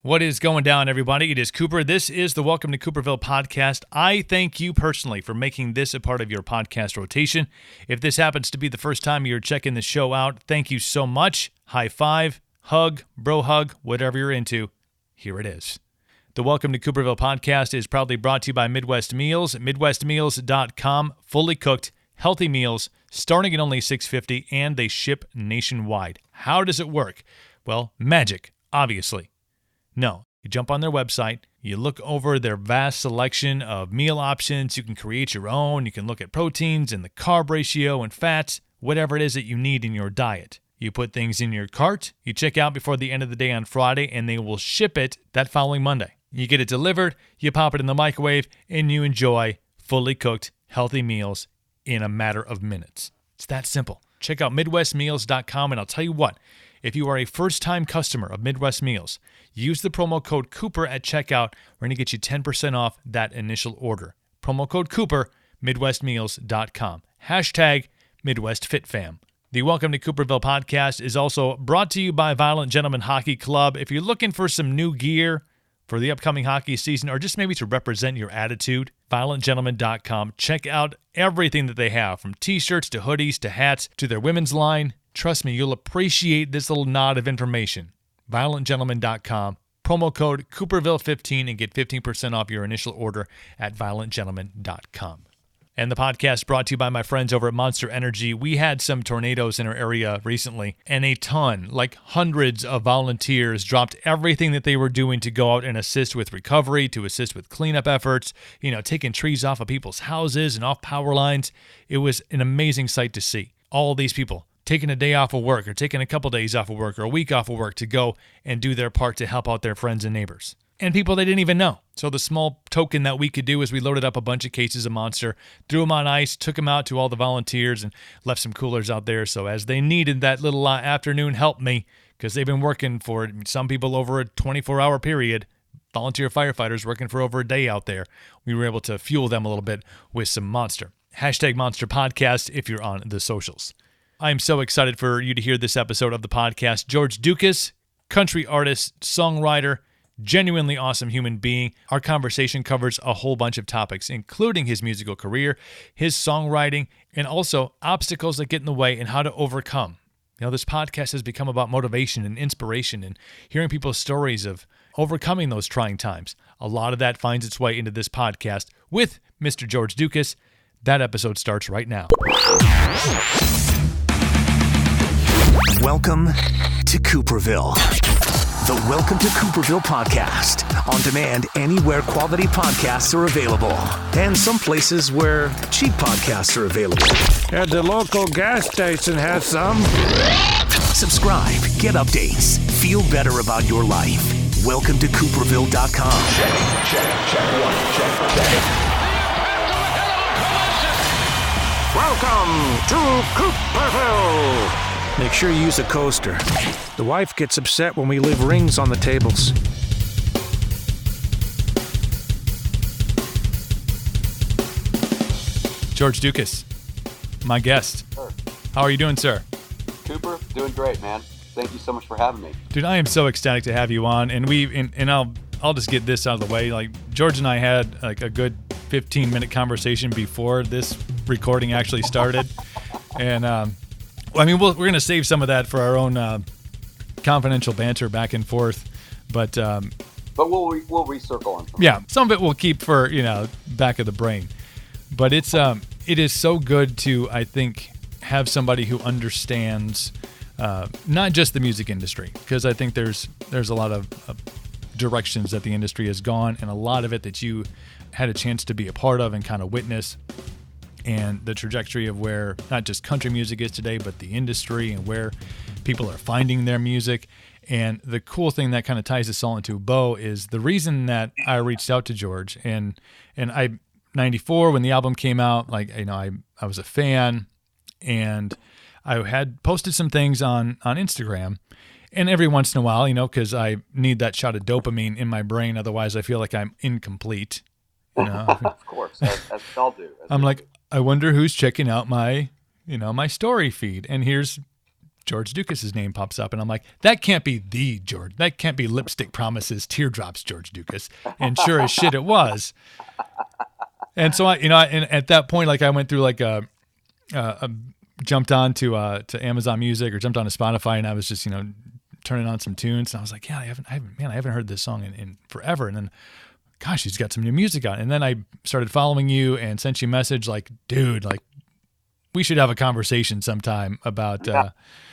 What is going down, everybody? It is Cooper. This is the Welcome to Cooperville podcast. I thank you personally for making this a part of your podcast rotation. If this happens to be the first time you're checking the show out, thank you so much. High five, hug, bro hug, whatever you're into. Here it is. The Welcome to Cooperville podcast is proudly brought to you by Midwest Meals. MidwestMeals.com. Fully cooked, healthy meals starting at only $6.50, and they ship nationwide. How does it work? Well, magic, obviously. No, you jump on their website, you look over their vast selection of meal options, you can create your own, you can look at proteins and the carb ratio and fats, whatever it is that you need in your diet. You put things in your cart, you check out before the end of the day on Friday, and they will ship it that following Monday. You get it delivered, you pop it in the microwave, and you enjoy fully cooked, healthy meals in a matter of minutes. It's that simple. Check out MidwestMeals.com, and I'll tell you what, if you are a first-time customer of Midwest Meals, use the promo code Cooper at checkout. We're going to get you 10% off that initial order. Promo code Cooper, MidwestMeals.com. Hashtag MidwestFitFam. The Welcome to Cooperville podcast is also brought to you by Violent Gentlemen Hockey Club. If you're looking for some new gear for the upcoming hockey season, or just maybe to represent your attitude, violentgentlemen.com. Check out everything that they have, from t-shirts to hoodies to hats to their women's line. Trust me, you'll appreciate this little nod of information. ViolentGentlemen.com. Promo code Cooperville15 and get 15% off your initial order at ViolentGentlemen.com. And the podcast brought to you by my friends over at Monster Energy. We had some tornadoes in our area recently, and a ton, like hundreds of volunteers dropped everything that they were doing to go out and assist with recovery, to assist with cleanup efforts, taking trees off of people's houses and off power lines. It was an amazing sight to see. All these people taking a day off of work or taking a couple days off of work or a week off of work to go and do their part to help out their friends and neighbors. And people they didn't even know. So the small token that we could do is we loaded up a bunch of cases of Monster, threw them on ice, took them out to all the volunteers, and left some coolers out there. So as they needed that little afternoon help me, because they've been working for some people over a 24-hour period, volunteer firefighters working for over a day out there, we were able to fuel them a little bit with some Monster. Hashtag Monster Podcast if you're on the socials. I'm so excited for you to hear this episode of the podcast. George Ducas, country artist, songwriter, genuinely awesome human being. Our conversation covers a whole bunch of topics, including his musical career, his songwriting, and also obstacles that get in the way and how to overcome. This podcast has become about motivation and inspiration and hearing people's stories of overcoming those trying times. A lot of that finds its way into this podcast with Mr. George Ducas. That episode starts right now. Welcome to Cooperville. The Welcome to Cooperville podcast. On demand anywhere quality podcasts are available. And some places where cheap podcasts are available. And the local gas station has some. Subscribe, get updates, feel better about your life. Welcome to Cooperville.com. Check. Welcome to Cooperville. Make sure you use a coaster. The wife gets upset when we leave rings on the tables. George Ducas, my guest. Sure. How are you doing, sir? Cooper, doing great, man. Thank you so much for having me. Dude, I am so ecstatic to have you on, and I'll just get this out of the way. Like, George and I had like a good 15-minute conversation before this recording actually started, and we're going to save some of that for our own confidential banter back and forth, but we'll recircle on some. Yeah, some of it we'll keep for back of the brain, but it is so good to, I think, have somebody who understands not just the music industry, because I think there's a lot of directions that the industry has gone, and a lot of it that you had a chance to be a part of and kind of witness. And the trajectory of where not just country music is today, but the industry and where people are finding their music. And the cool thing that kind of ties this all into a bow is the reason that I reached out to George. And I, 94, when the album came out, I was a fan, and I had posted some things on Instagram. And every once in a while, because I need that shot of dopamine in my brain, otherwise I feel like I'm incomplete. Of course, as we all do. I wonder who's checking out my story feed. And here's George Ducas' name pops up, and I'm like, that can't be the George. That can't be Lipstick Promises, Teardrops, George Ducas. And sure as shit, it was. And so and at that point, like I went through like jumped on to Amazon Music or jumped on to Spotify, and I was just turning on some tunes, and I was like, yeah, I haven't heard this song in forever. And then, gosh, he's got some new music on. And then I started following you and sent you a message like, dude, like we should have a conversation sometime about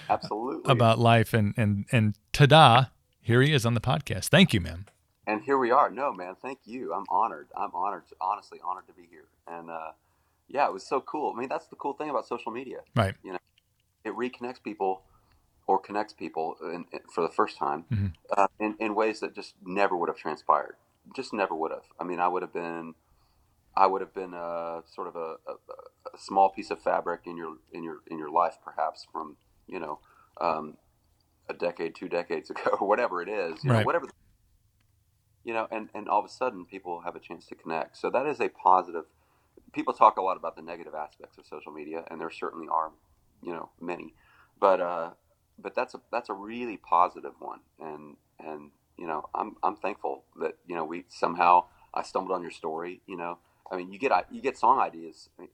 absolutely about life. And ta-da, here he is on the podcast. Thank you, man. And here we are. No, man, thank you. I'm honored. Honestly honored to be here. And yeah, it was so cool. I mean, that's the cool thing about social media. Right. It reconnects people or connects people for the first time in ways that just never would have transpired. Just never would have. I mean, I would have been sort of a small piece of fabric in your life, perhaps from a decade, 2 decades ago, or whatever it is, right. Whatever. And all of a sudden people have a chance to connect. So that is a positive. People talk a lot about the negative aspects of social media, and there certainly are, many, but that's a really positive one. And I'm thankful that, I stumbled on your story, I mean, you get song ideas. I'm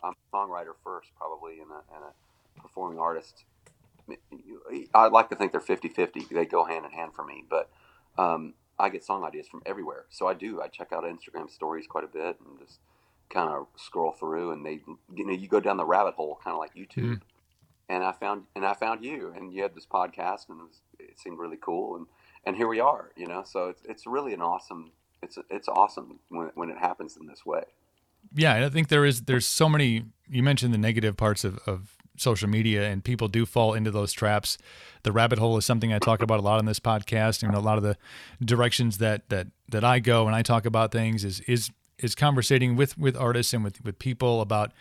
a songwriter first, probably, and a performing artist. I like to think they're 50-50. They go hand in hand for me, but, I get song ideas from everywhere. So I check out Instagram stories quite a bit and just kind of scroll through, and you go down the rabbit hole, kind of like YouTube. And I found you, and you had this podcast, and it seemed really cool. And here we are, so it's really an awesome, it's awesome when it happens in this way. Yeah. I think there's so many, you mentioned the negative parts of social media, and people do fall into those traps. The rabbit hole is something I talk about a lot on this podcast. A lot of the directions that I go when I talk about things is conversating with artists and with people about,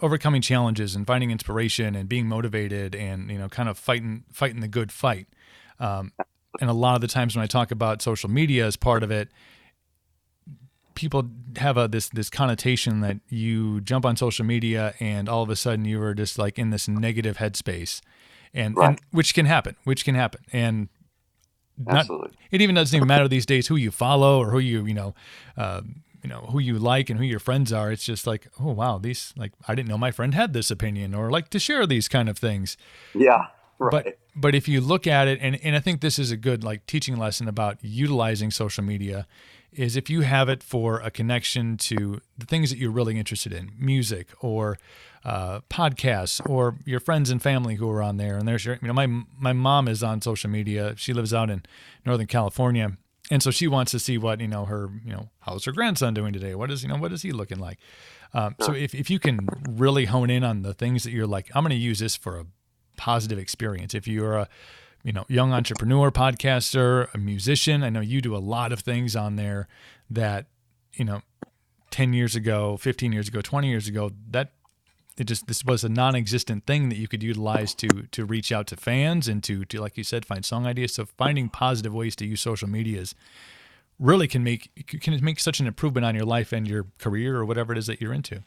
overcoming challenges and finding inspiration and being motivated and, kind of fighting the good fight. And a lot of the times when I talk about social media as part of it, people have this connotation that you jump on social media and all of a sudden you are just like in this negative headspace, and which can happen. And it even doesn't even matter these days who you follow or who who you like and who your friends are. It's just like, oh wow, these, like, I didn't know my friend had this opinion or like to share these kind of things. Yeah. Right. But if you look at it, and I think this is a good like teaching lesson about utilizing social media, is if you have it for a connection to the things that you're really interested in, music or podcasts or your friends and family who are on there. And there's my mom is on social media. She lives out in Northern California. And so she wants to see what, how's her grandson doing today? What is he looking like? So if you can really hone in on the things that you're like, I'm going to use this for a positive experience. If you're a, young entrepreneur, podcaster, a musician, I know you do a lot of things on there that, 10 years ago, 15 years ago, 20 years ago, this was a non-existent thing that you could utilize to reach out to fans and to, like you said, find song ideas. So finding positive ways to use social media really can make such an improvement on your life and your career or whatever it is that you're into.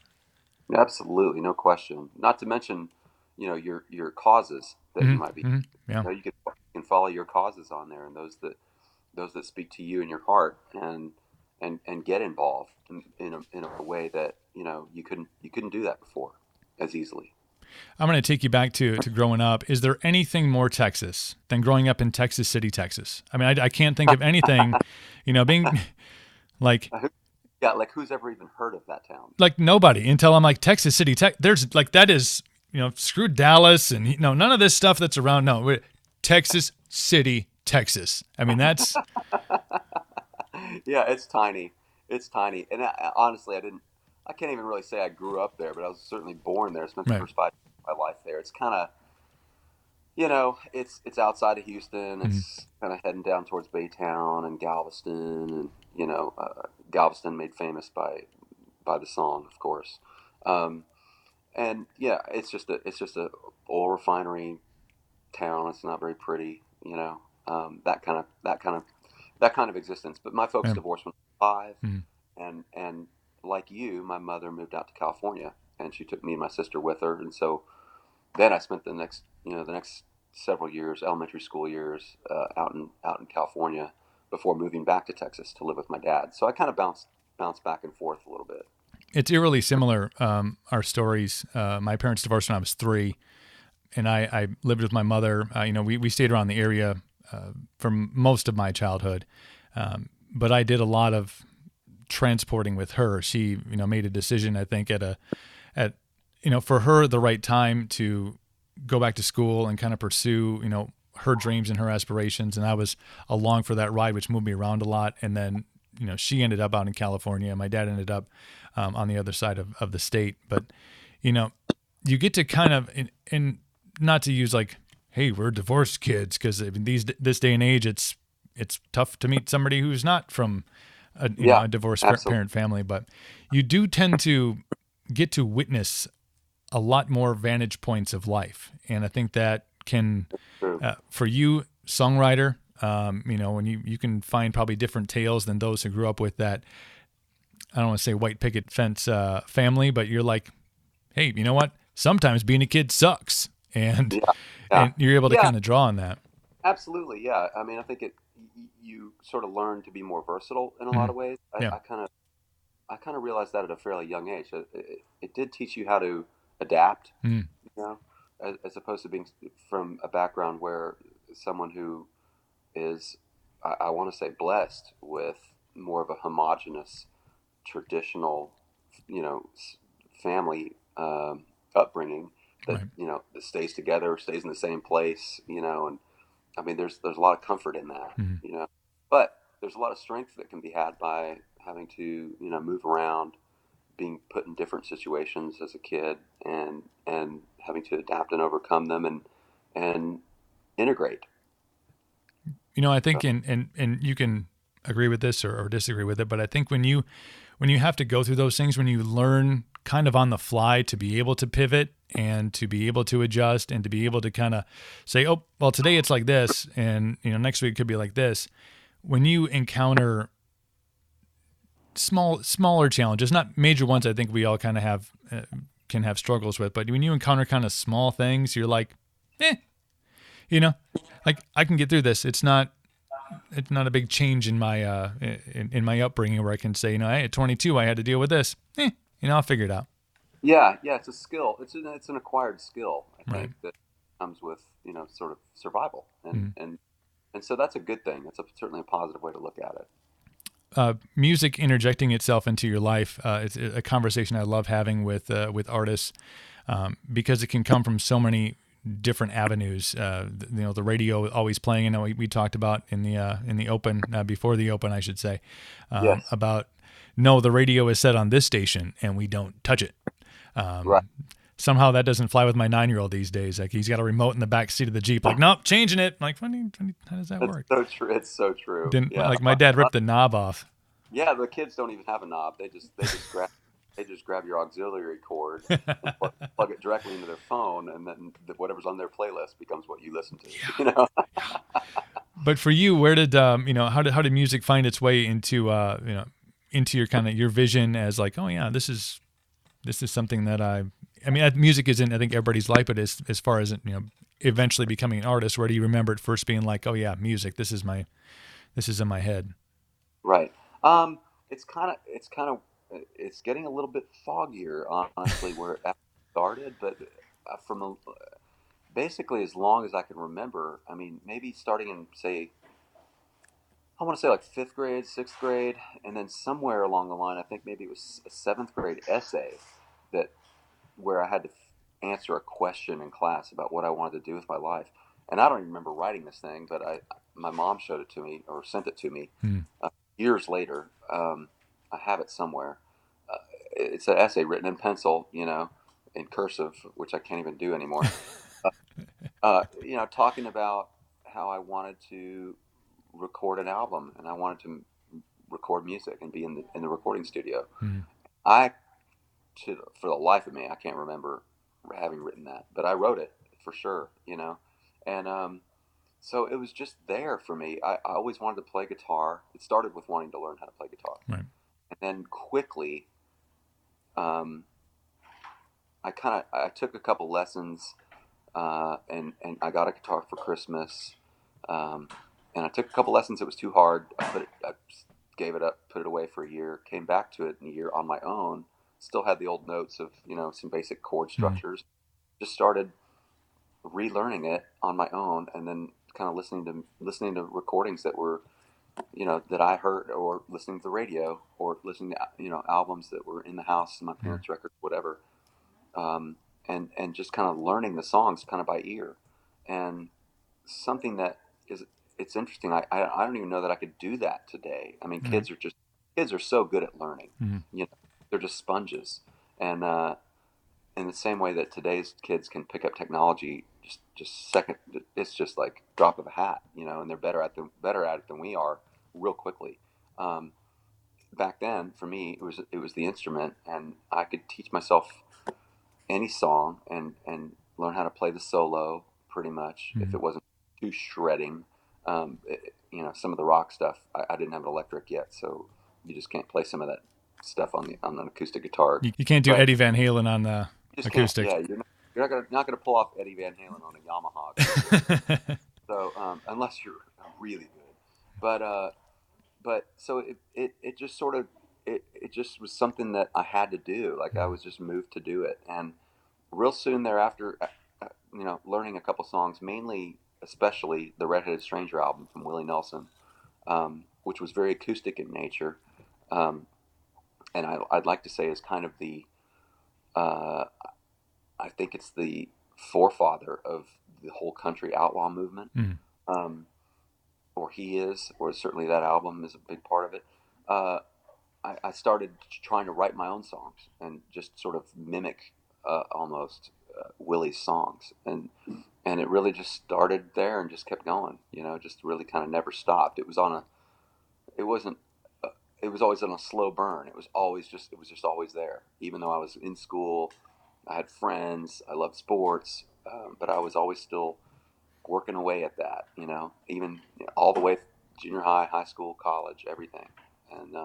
Absolutely. No question. Not to mention, your causes that you might be, Yeah. You can follow your causes on there, and those that speak to you in your heart, and get involved in a way that, you couldn't do that before as easly. I'm going to take you back to growing up. Is there anything more Texas than growing up in Texas City, Texas? I mean, I can't think of anything, being like, yeah, like who's ever even heard of that town? Like nobody, until I'm like, Texas City, there's like, that is, screw Dallas and none of this stuff that's around. No, Texas City, Texas. I mean, that's. Yeah, it's tiny. And honestly, I can't even really say I grew up there, but I was certainly born there. I spent the first 5 years of my life there. It's kind of, it's outside of Houston. It's kind of heading down towards Baytown and Galveston, and, Galveston made famous by the song, of course. And yeah, it's just a oil refinery town. It's not very pretty, that kind of existence. But my folks divorced when I was 5, and like you, my mother moved out to California, and she took me and my sister with her. And so then I spent the next the next several years, elementary school years, out in California before moving back to Texas to live with my dad. So I kind of bounced back and forth a little bit. It's eerily similar, our stories. My parents divorced when I was 3, and I lived with my mother. We stayed around the area for most of my childhood, but I did a lot of transporting with her. She, made a decision, I think, for her, the right time to go back to school and kind of pursue, her dreams and her aspirations. And I was along for that ride, which moved me around a lot. And then, she ended up out in California, and my dad ended up on the other side of the state. But, you get to kind of, and not to use like, hey, we're divorced kids, because this day and age, it's tough to meet somebody who's not from a divorced parent family, but you do tend to get to witness a lot more vantage points of life. And I think that can, for you, songwriter, when you can find probably different tales than those who grew up with that, I don't want to say white picket fence family, but you're like, hey, you know what? Sometimes being a kid sucks. And you're able to kind of draw on that. Absolutely. Yeah. I mean, I think you sort of learn to be more versatile in a lot of ways. I kind of realized that at a fairly young age. It did teach you how to adapt, as opposed to being from a background where someone who is, I want to say, blessed with more of a homogenous, traditional, family upbringing that that stays together, stays in the same place, and I mean, there's a lot of comfort in that, but there's a lot of strength that can be had by having to, move around, being put in different situations as a kid, and having to adapt and overcome them and integrate. I think, and you can agree with this or disagree with it, but I think when you have to go through those things, when you learn kind of on the fly to be able to pivot and to be able to adjust and to be able to kind of say, oh, well, today it's like this, and next week it could be like this. When you encounter smaller challenges, not major ones, I think we all kind of can have struggles with, but when you encounter kind of small things, you're like, like I can get through this. It's not a big change in my in my upbringing where I can say, hey, at 22 I had to deal with this. I'll figure it out. Yeah, it's a skill. It's an acquired skill, I think, that comes with sort of survival, and so that's a good thing. It's certainly a positive way to look at it. Music interjecting itself into your life, it's a conversation I love having with artists, because it can come from so many different avenues. The radio always playing. We talked about in the open, before the open, I should say, about the radio is set on this station and we don't touch it. Somehow that doesn't fly with my 9-year-old these days. Like, he's got a remote in the back seat of the Jeep. Like, nope, changing it. Like, how does that work? So true. It's so true. Like, my dad ripped the knob off. Yeah, the kids don't even have a knob. They just grab your auxiliary cord and plug it directly into their phone, and then whatever's on their playlist becomes what you listen to. But for you, where did how did music find its way into into your kind of your vision as like, oh yeah, this is something that I mean, music is in, I think, everybody's life, but as far as eventually becoming an artist, where do you remember it first being like, oh yeah, music, this is in my head? Right. It's getting a little bit foggier, honestly, where it started, but basically as long as I can remember, I mean, maybe starting in, I want to say like 5th grade, 6th grade, and then somewhere along the line, I think maybe it was a 7th grade essay where I had to answer a question in class about what I wanted to do with my life. And I don't even remember writing this thing, but my mom showed it to me, or sent it to me years later. I have it somewhere. It's an essay written in pencil, in cursive, which I can't even do anymore. Talking about how I wanted to record an album and I wanted to record music and be in the recording studio. For the life of me, I can't remember having written that, but I wrote it for sure, and so it was just there for me. I always wanted to play guitar. It started with wanting to learn how to play guitar. Right. And then quickly, I took a couple lessons and I got a guitar for Christmas, and I took a couple lessons. It was too hard. I gave it up, put it away for a year, came back to it in a year on my own. Still had the old notes of some basic chord structures. Just started relearning it on my own, and then kind of listening to recordings that were that I heard, or listening to the radio, or listening to albums that were in the house, my parents' records, whatever. And just kind of learning the songs kind of by ear. And something that it's interesting. I don't even know that I could do that today. I mean, kids are so good at learning. They're just sponges. And in the same way that today's kids can pick up technology just second, it's just like drop of a hat, and they're better at it than we are real quickly. Back then, for me, it was the instrument, and I could teach myself any song and learn how to play the solo pretty much if it wasn't too shredding. Some of the rock stuff, I didn't have an electric yet, so you just can't play some of that stuff on an acoustic guitar. You can't do Eddie Van Halen on the acoustic. Yeah, you're not gonna pull off Eddie Van Halen on a Yamaha. So unless you're really good, but so it just sort of it just was something that I had to do. Like I was just moved to do it, and real soon thereafter, learning a couple songs, especially the Red-Headed Stranger album from Willie Nelson, which was very acoustic in nature, and I'd like to say is kind of the I think it's the forefather of the whole country outlaw movement, or he is, or certainly that album is a big part of it. I started trying to write my own songs and just sort of mimic almost Willie's songs, and it really just started there and just kept going. Just really kind of never stopped. It was always on a slow burn. It was just always there. Even though I was in school, I had friends, I loved sports, but I was always still working away at that. Even all the way junior high, high school, college, everything, and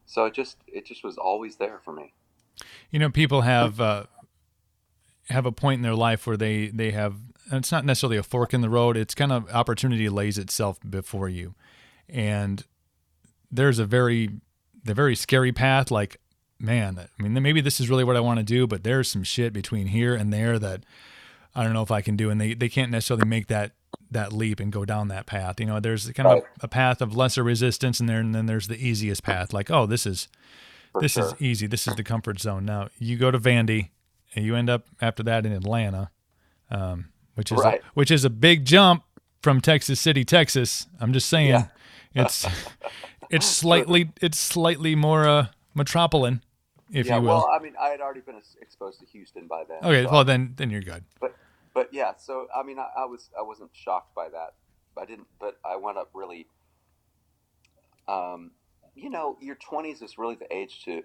so it just was always there for me. People have a point in their life where they have. It's not necessarily a fork in the road. It's kind of opportunity lays itself before you, and there's the very scary path. Like, man, I mean, maybe this is really what I want to do, but there's some shit between here and there that I don't know if I can do, and they can't necessarily make that leap and go down that path. There's kind of a path of lesser resistance, and then there's the easiest path. Like, oh, this is easy. This is the comfort zone. Now you go to Vandy, and you end up after that in Atlanta, which is a big jump from Texas City, Texas. I'm just saying, it's slightly more metropolitan, if you will. Well, I mean, I had already been exposed to Houston by then. Okay, so well then you're good. But yeah, so I mean, I wasn't shocked by that. But I went up really. Your 20s is really the age to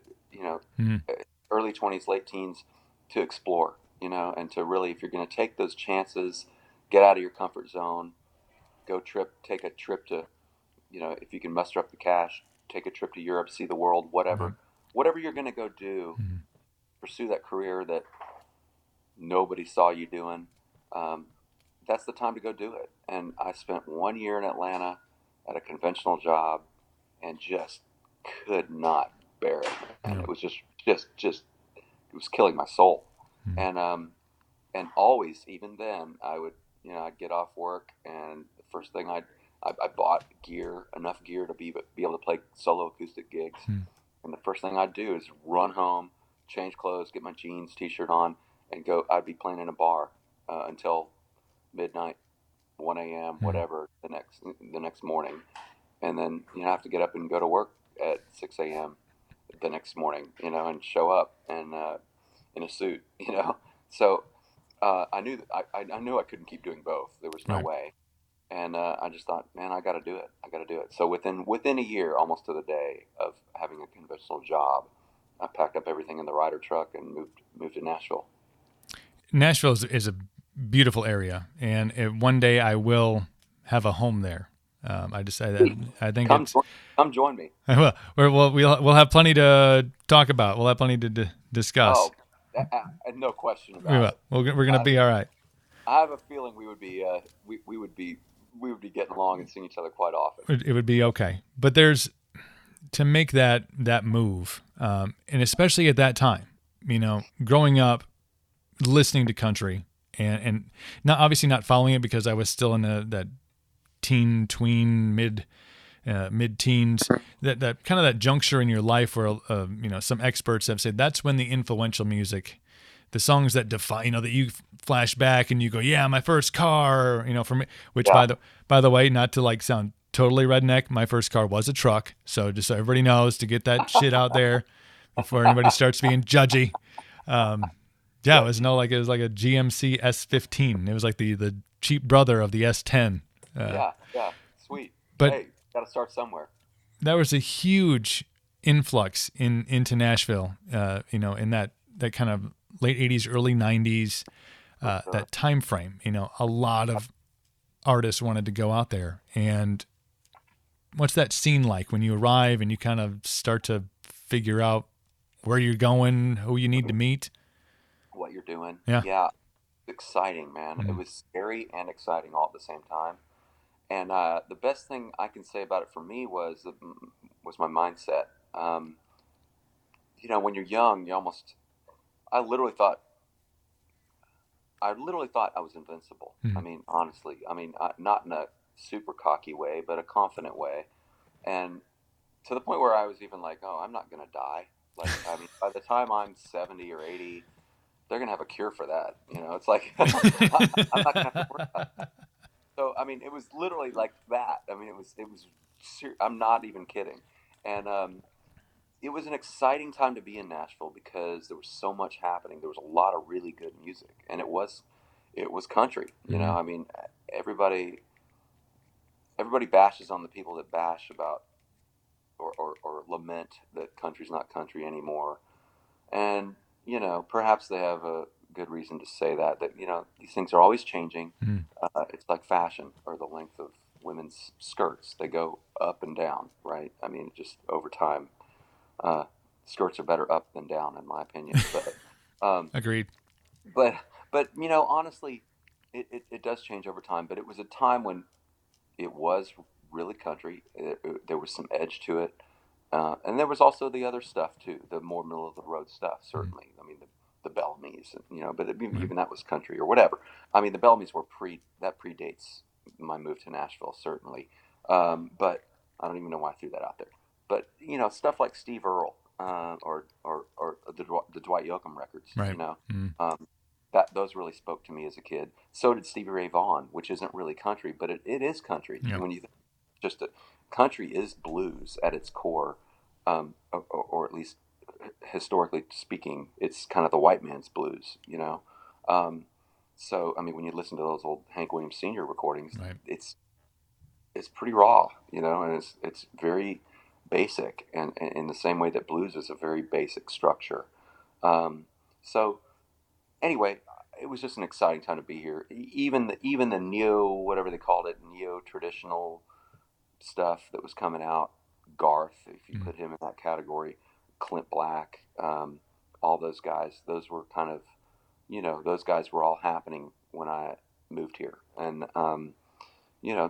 early 20s, late teens, to explore. And to really, if you're going to take those chances, get out of your comfort zone, take a trip to, if you can muster up the cash, take a trip to Europe, see the world, whatever you're going to go do, pursue that career that nobody saw you doing. That's the time to go do it. And I spent 1 year in Atlanta at a conventional job and just could not bear it. And it was just it was killing my soul. And always, even then, I would, I'd get off work, and the first thing I bought enough gear to be able to play solo acoustic gigs. And the first thing I'd do is run home, change clothes, get my jeans, t-shirt on, and go. I'd be playing in a bar until midnight, 1 a.m., whatever, the next morning. And then I have to get up and go to work at 6 a.m. the next morning, and show up and in a suit, So I knew that I knew I couldn't keep doing both. There was no way. And I just thought, man, I got to do it. So within a year, almost to the day of having a conventional job, I packed up everything in the Ryder truck and moved to Nashville. Nashville is a beautiful area, and one day I will have a home there. I decided that I think come join me. We'll have plenty to talk about. We'll have plenty to discuss. Oh, no question about it. We're going to be all right. I have a feeling we would be we would be getting along and seeing each other quite often. It would be okay. But there's to make that move, and especially at that time, growing up, listening to country, and not obviously not following it because I was still in that tween, mid teens, that kind of that juncture in your life where some experts have said that's when the influential music, the songs that define, that you flash back and you go, yeah, my first car, for me, which by the way, not to like sound totally redneck, my first car was a truck. So just so everybody knows, to get that shit out there before anybody starts being judgy. It was like a GMC S15. It was like the cheap brother of the S10. Sweet. But hey, got to start somewhere. That was a huge influx into Nashville, in that kind of late 80s, early 90s, that time frame. A lot of artists wanted to go out there. And what's that scene like when you arrive and you kind of start to figure out where you're going, who you need to meet? What you're doing. Yeah. Exciting, man. Mm-hmm. It was scary and exciting all at the same time. And the best thing I can say about it for me was my mindset. When you're young, I literally thought I was invincible. Mm-hmm. I mean, honestly, not in a super cocky way, but a confident way. And to the point where I was even like, oh, I'm not going to die. By the time I'm 70 or 80, they're going to have a cure for that. It's like, I'm not going to have to worry about it. So, it was literally like that. It was I'm not even kidding. And it was an exciting time to be in Nashville because there was so much happening. There was a lot of really good music, and it was country. Mm-hmm. Everybody bashes on the people that bash about or lament that country's not country anymore. And, perhaps they have a good reason to say that these things are always changing. Mm-hmm. It's like fashion or the length of women's skirts. They go up and down, right? Just over time, skirts are better up than down, in my opinion. But Agreed. But honestly, it does change over time. But it was a time when it was really country. There was some edge to it. And there was also the other stuff too, the more middle of the road stuff. Certainly, Mm-hmm. The Bellamy's, but even that was country or whatever. The Bellamy's were predates my move to Nashville, certainly. But I don't even know why I threw that out there. But stuff like Steve Earle or the Dwight Yoakam records, right. Mm-hmm. That those really spoke to me as a kid. So did Stevie Ray Vaughan, which isn't really country, but it is country. Yeah. When you think country is blues at its core, or at least historically speaking, it's kind of the white man's blues, So when you listen to those old Hank Williams Sr. recordings, right. it's pretty raw, and it's very basic, and in the same way that blues is a very basic structure. So anyway, it was just an exciting time to be here. Even the neo, whatever they called it, neo traditional stuff that was coming out, Garth, if you put him in that category, Clint Black, all those guys, those were kind of, those guys were all happening when I moved here. And,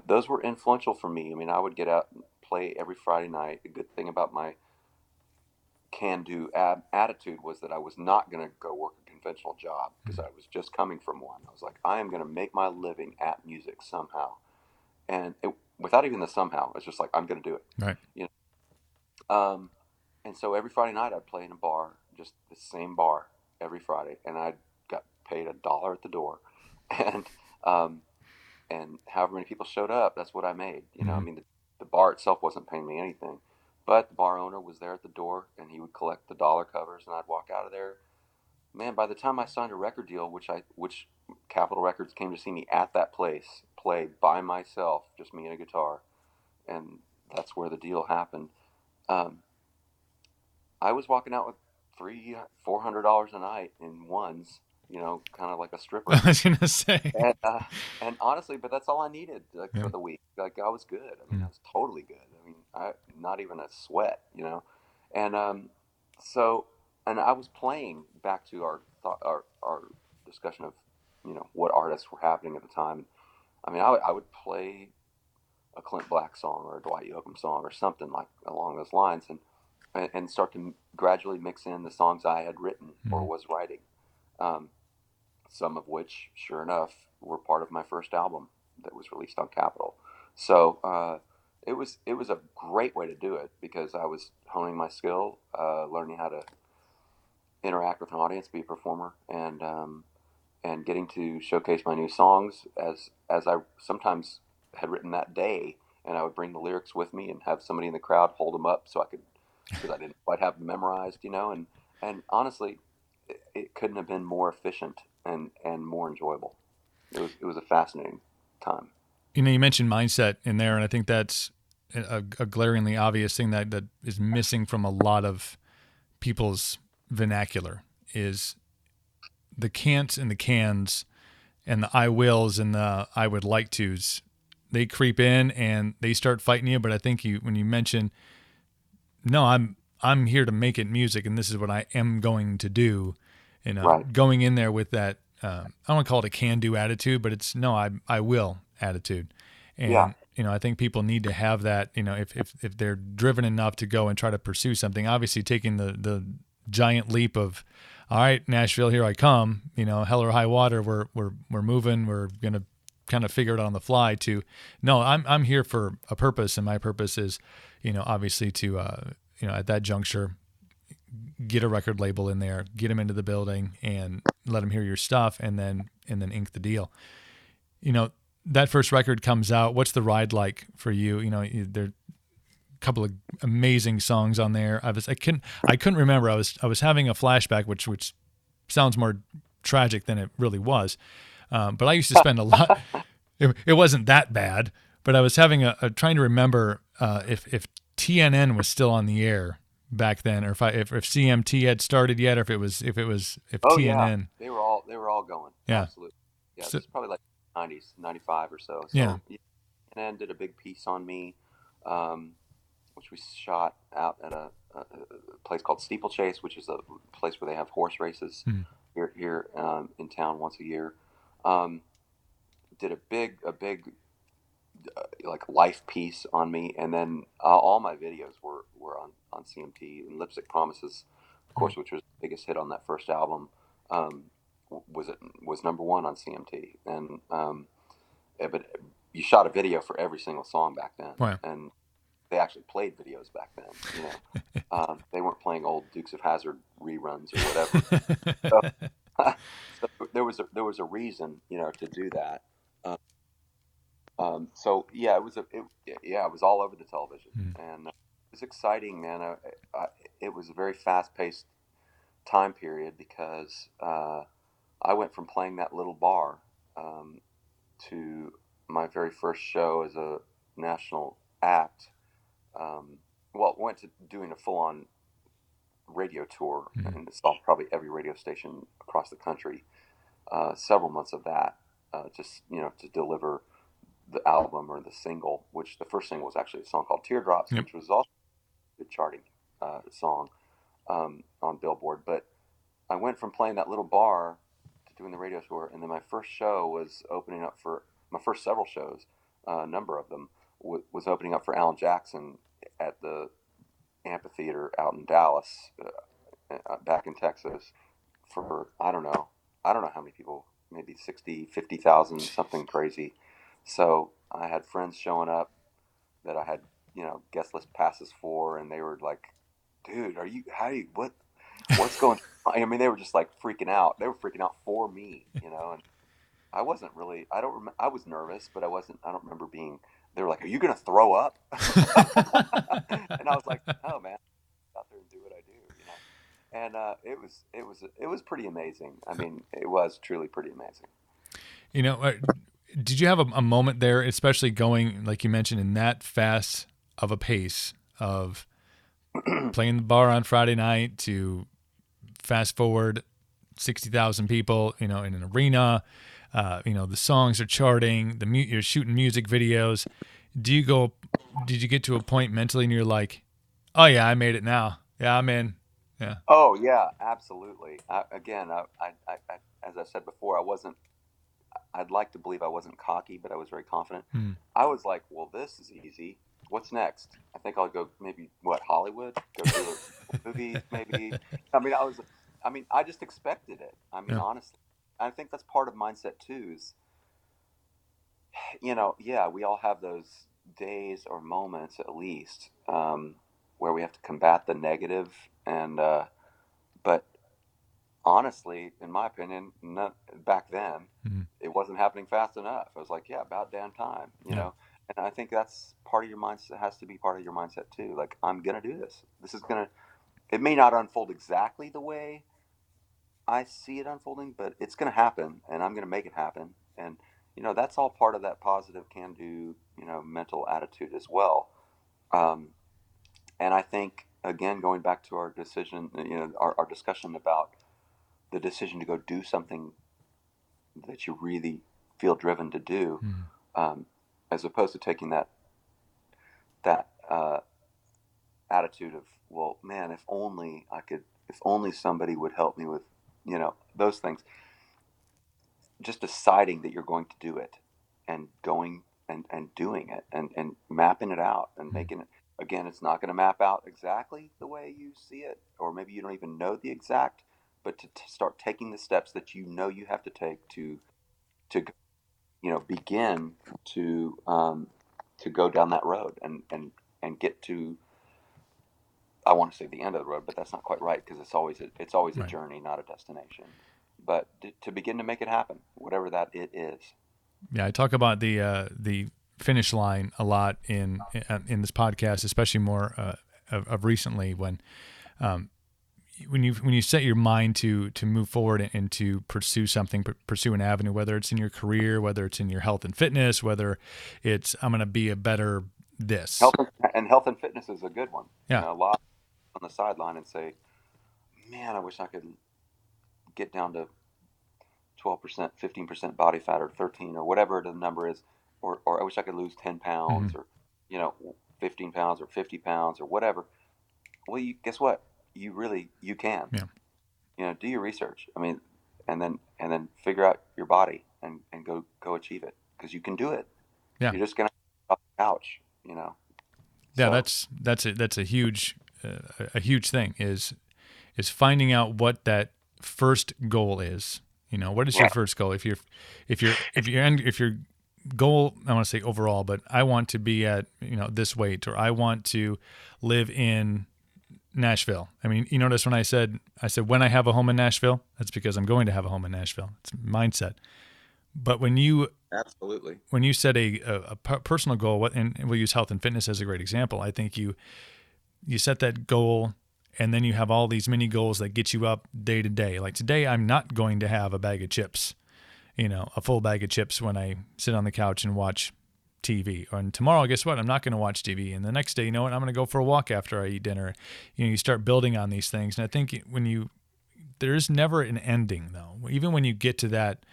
those were influential for me. I would get out and play every Friday night. The good thing about my can-do attitude was that I was not going to go work a conventional job because I was just coming from one. I was like, I am going to make my living at music somehow. And without even the somehow, it's just like, I'm going to do it. Right. And so every Friday night I'd play in a bar, just the same bar every Friday, and I got paid $1 at the door, and however many people showed up, that's what I made. Mm-hmm. The bar itself wasn't paying me anything, but the bar owner was there at the door, and he would collect the dollar covers, and I'd walk out of there. Man, by the time I signed a record deal, which Capitol Records came to see me at that place, played by myself, just me and a guitar, and that's where the deal happened. I was walking out with $400 a night in ones, kind of like a stripper. I was gonna say, and honestly, but that's all I needed for the week. I was good. I was totally good. Not even a sweat, and so, and I was playing back to our discussion of what artists were happening at the time. I mean, I would play a Clint Black song or a Dwight Yoakam song or something like along those lines, and start to gradually mix in the songs I had written or was writing. Some of which, sure enough, were part of my first album that was released on Capitol. So it was a great way to do it, because I was honing my skill, learning how to interact with an audience, be a performer, and getting to showcase my new songs as I sometimes had written that day, and I would bring the lyrics with me and have somebody in the crowd hold them up so I could, because I didn't quite have them memorized, and honestly, it couldn't have been more efficient and more enjoyable. It was a fascinating time. You mentioned mindset in there, and I think that's a glaringly obvious thing that is missing from a lot of people's vernacular, is the can'ts and the cans and the I wills and the I would like to's. They creep in and they start fighting you. But I think when you mention, no, I'm here to make it music, and this is what I am going to do, Right. Going in there with that, I don't want to call it a can-do attitude, but it's no, I will attitude. And, Yeah. I think people need to have that, if they're driven enough to go and try to pursue something, obviously taking the giant leap of, all right, Nashville, here I come, hell or high water, we're moving, we're going to kind of figure it out on the fly, to, no, I'm here for a purpose. And my purpose is, obviously to, at that juncture, get a record label in there, get them into the building and let them hear your stuff, and then ink the deal. That first record comes out. What's the ride like for you? There are a couple of amazing songs on there. I couldn't remember. I was having a flashback, which sounds more tragic than it really was. But I used to spend a lot. It wasn't that bad, but I was having trying to remember if TNN was still on the air back then, or if CMT had started yet, or if Oh, TNN. yeah. They were all going. Yeah. Absolutely. Yeah. So, It's probably like 90s, 95 or so. Yeah. And then did a big piece on me, which we shot out at a place called Steeplechase, which is a place where they have horse races here in town once a year. Did a big like life piece on me, and then all my videos were on CMT. And Lipstick Promises, of course, which was the biggest hit on that first album, was number one on CMT. And but you shot a video for every single song back then. Wow. And they actually played videos back then. They weren't playing old Dukes of Hazzard reruns or whatever. So there was a reason, to do that. So yeah, it was all over the television, and it was exciting, man. It was a very fast-paced time period, because I went from playing that little bar to my very first show as a national act. Went to doing a full-on radio tour, and saw probably every radio station across the country. Several months of that, just to deliver the album or the single, which the first single was actually a song called Teardrops, which was also a charting song on Billboard. But I went from playing that little bar to doing the radio tour, and then my first show was opening up for my first several shows. A number of them was opening up for Alan Jackson at the amphitheater out in Dallas, back in Texas, for I don't know how many people, maybe 60, 50,000, something crazy. So I had friends showing up that I had, guest list passes for, and they were like, dude, what's going on? I mean, they were just like freaking out. They were freaking out for me, and I wasn't really, I was nervous, but I don't remember being, they were like, are you going to throw up? And I was like, no, man, out there and do what I do, And it was pretty amazing. I mean, it was truly pretty amazing. Did you have a moment there, especially going, like you mentioned, in that fast of a pace of playing the bar on Friday night to fast forward 60,000 people, in an arena, the songs are charting, you're shooting music videos. Did you get to a point mentally and you're like, oh yeah, I made it now. Yeah, I'm in. Yeah. Oh yeah, absolutely. Again, I as I said before, I wasn't I'd like to believe I wasn't cocky, but I was very confident. Mm. I was like, well, this is easy. What's next? I think I'll go maybe Hollywood, go do movies maybe. I just expected it. Honestly, I think that's part of mindset too. Is we all have those days or moments at least where we have to combat the negative, and but honestly, in my opinion, back then, it wasn't happening fast enough. I was like, yeah, about damn time, you know. And I think that's part of your mindset. Has to be part of your mindset too. Like, I'm gonna do this. It may not unfold exactly the way I see it unfolding, but it's gonna happen, and I'm gonna make it happen. And that's all part of that positive can-do, mental attitude as well. And I think, again, going back to our decision, our discussion about the decision to go do something that you really feel driven to do, as opposed to taking that attitude of, well, man, if only somebody would help me with, those things. Just deciding that you're going to do it, and going and doing it, and mapping it out, and making it. Again, it's not going to map out exactly the way you see it, or maybe you don't even know the exact, but to start taking the steps that you have to take to begin to go down that road and get to, I want to say the end of the road, but that's not quite right, because it's always a journey, not a destination. But to begin to make it happen, whatever that it is. Yeah, I talk about the finish line a lot in this podcast, especially more of recently, when you set your mind to move forward and to pursue something, pursue an avenue, whether it's in your career, whether it's in your health and fitness, whether it's I'm going to be a better this. Health and fitness is a good one. Yeah, a lot on the sideline and say, man, I wish I could get down to 12%, 15% body fat, or 13, or whatever the number is, or I wish I could lose 10 pounds, or 15 pounds, or 50 pounds, or whatever. Well, guess what? You can. Yeah. Do your research. and then figure out your body and go achieve it, because you can do it. Yeah. You're just gonna off the couch. Yeah, So, that's a huge thing is finding out what that first goal is. What is your first goal? If your goal, I want to say overall, but I want to be at this weight, or I want to live in Nashville. You notice when I said when I have a home in Nashville, that's because I'm going to have a home in Nashville. It's mindset. But when you set a personal goal, and we'll use health and fitness as a great example, I think you set that goal. And then you have all these mini goals that get you up day to day. Like today, I'm not going to have a bag of chips, a full bag of chips when I sit on the couch and watch TV. And tomorrow, guess what? I'm not going to watch TV. And the next day, I'm going to go for a walk after I eat dinner. You start building on these things. And I think there's never an ending, though. Even when you get to that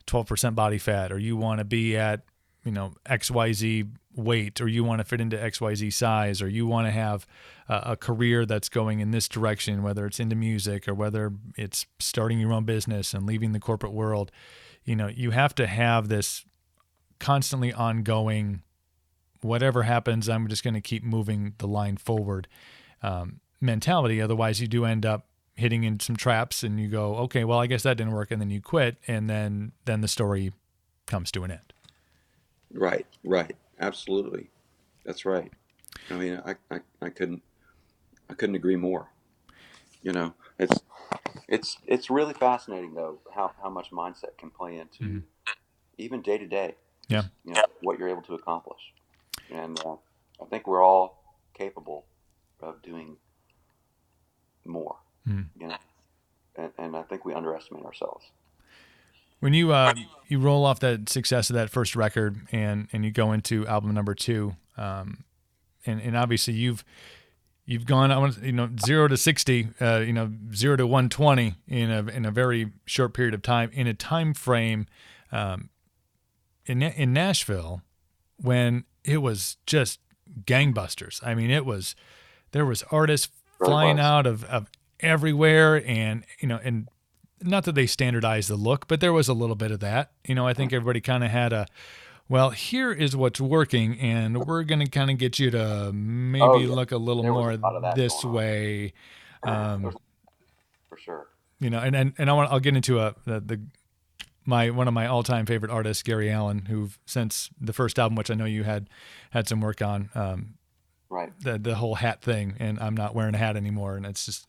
12% body fat, or you want to be at XYZ weight, or you want to fit into XYZ size, or you want to have a career that's going in this direction, whether it's into music or whether it's starting your own business and leaving the corporate world, you have to have this constantly ongoing, whatever happens, I'm just going to keep moving the line forward mentality. Otherwise, you do end up hitting in some traps, and you go, okay, well, I guess that didn't work, and then you quit, and then the story comes to an end. Right. Absolutely. That's right. I couldn't agree more. It's really fascinating, though, how much mindset can play into even day to day. Yeah. What you're able to accomplish. And I think we're all capable of doing more. And I think we underestimate ourselves. When you roll off that success of that first record and you go into album number 2, and obviously you've gone 0 to 60, 0 to 120 in a very short period of time, in a time frame in Nashville when it was just gangbusters. There was artists flying out of everywhere, and not that they standardized the look, but there was a little bit of that. I think everybody kind of had well, here is what's working, and we're going to kind of get you to maybe look a little more this way. For sure. I'll get into one of my all-time favorite artists, Gary Allan, who since the first album, which I know you had some work on, right, the whole hat thing, and I'm not wearing a hat anymore, and it's just,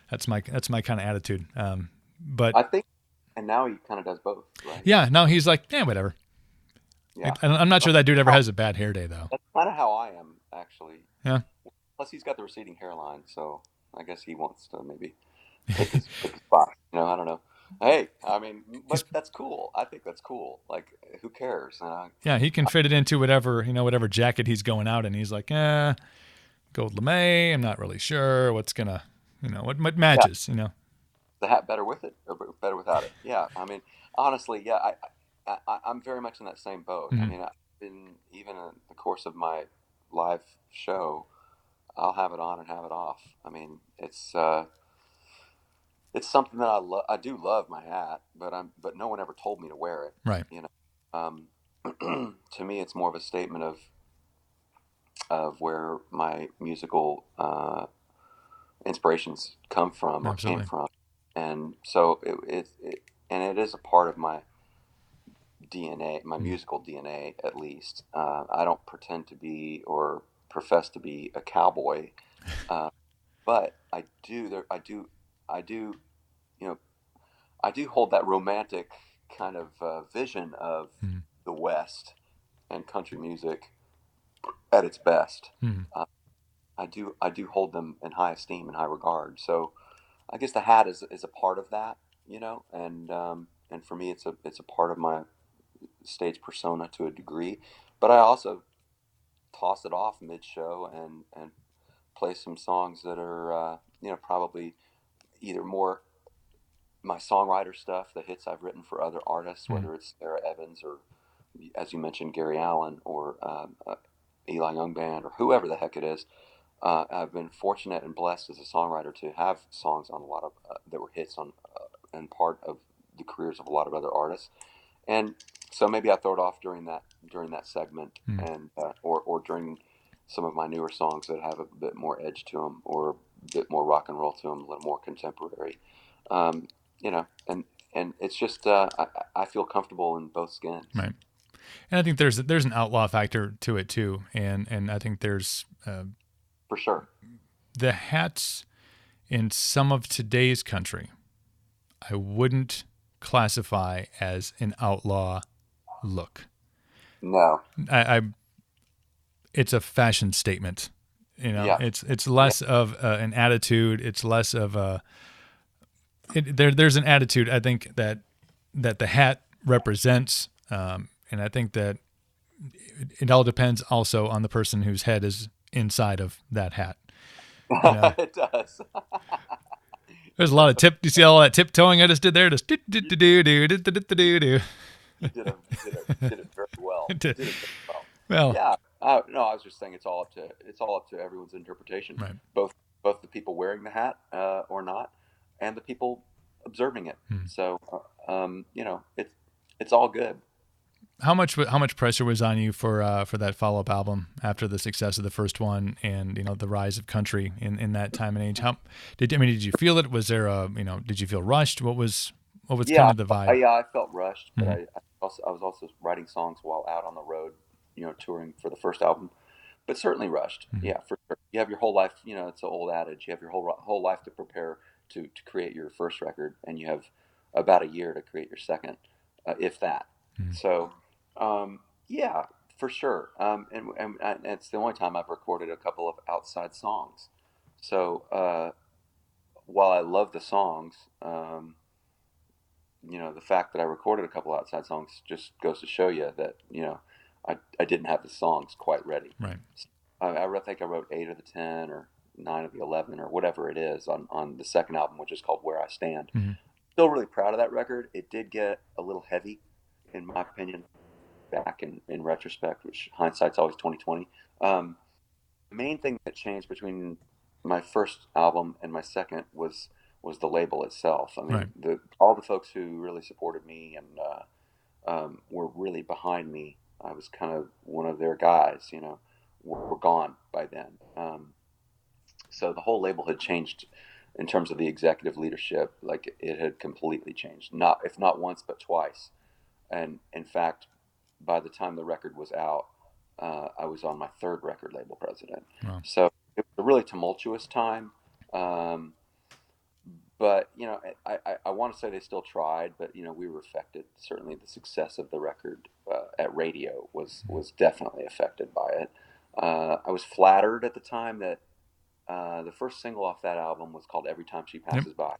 that's my kind of attitude. But I think, and now he kind of does both, right? Yeah, now he's like, whatever. Yeah, I'm not sure that dude ever has a bad hair day though. That's kind of how I am, actually. Yeah. Plus, he's got the receding hairline, so I guess he wants to maybe take his spot. I don't know. Hey, but that's cool. I think that's cool. Like, who cares? Yeah, he can fit it into whatever jacket he's going out in. He's like, gold lame. I'm not really sure what's gonna, what matches. Yeah. The hat better with it or better without it? Yeah, honestly, yeah, I'm very much in that same boat. Mm-hmm. I've been, even in the course of my live show, I'll have it on and have it off. It's something that I love. I do love my hat, but no one ever told me to wear it. Right. To me, it's more of a statement of where my musical inspirations come from or Absolutely. came from, and so it is a part of my DNA, my musical DNA, at least. I don't pretend to be or profess to be a cowboy, but I do hold that romantic kind of vision of the West and country music at its best. I do hold them in high esteem and high regard. So I guess the hat is a part of that, and for me, it's a part of my stage persona to a degree. But I also toss it off mid-show and play some songs that are probably either more my songwriter stuff, the hits I've written for other artists, whether it's Sarah Evans or, as you mentioned, Gary Allan or Eli Young Band or whoever the heck it is. I've been fortunate and blessed as a songwriter to have songs on a lot of that were hits on and part of the careers of a lot of other artists, and so maybe I throw it off during that segment, and or during some of my newer songs that have a bit more edge to them or a bit more rock and roll to them, a little more contemporary. And it's just I feel comfortable in both skins. Right. And I think there's an outlaw factor to it too, and I think there's for sure the hats in some of today's country, I wouldn't classify as an outlaw look. No, it's a fashion statement. Yeah. It's less of an attitude. It's less of a. There's an attitude I think that the hat represents, and I think that it all depends also on the person whose head is inside of that hat. It does. There's a lot of tip. You see all that tiptoeing I just did there? Just do. You did it very well. Well, yeah. No, I was just saying it's all up to everyone's interpretation. Right. Both the people wearing the hat or not, and the people observing it. So it's all good. How much pressure was on you for that follow-up album after the success of the first one and the rise of country in that time and age? Did you feel it? Was there did you feel rushed? What was kind of the vibe? I felt rushed, but I was also writing songs while out on the road, touring for the first album, but certainly rushed. Yeah, for sure. You have your whole life, it's an old adage. You have your whole life to prepare to create your first record, and you have about a year to create your second, if that. So, yeah, for sure. And it's the only time I've recorded a couple of outside songs. So, while I love the songs, the fact that I recorded a couple outside songs just goes to show you that, I didn't have the songs quite ready. Right. I think I wrote 8 of the 10 or 9 of the 11 or whatever it is on the second album, which is called Where I Stand. Still really proud of that record. It did get a little heavy, in my opinion, back in retrospect, which hindsight's always 20/20. The main thing that changed between my first album and my second was was the label itself. I mean, Right. all the folks who really supported me and were really behind me. I was kind of one of their guys, were gone by then. So the whole label had changed in terms of the executive leadership. Like, it had completely changed, if not once, but twice. And in fact, by the time the record was out, I was on my third record label president. Wow. So it was a really tumultuous time. But, I want to say they still tried, but, we were affected. Certainly the success of the record at radio was definitely affected by it. I was flattered at the time that the first single off that album was called Every Time She Passes By,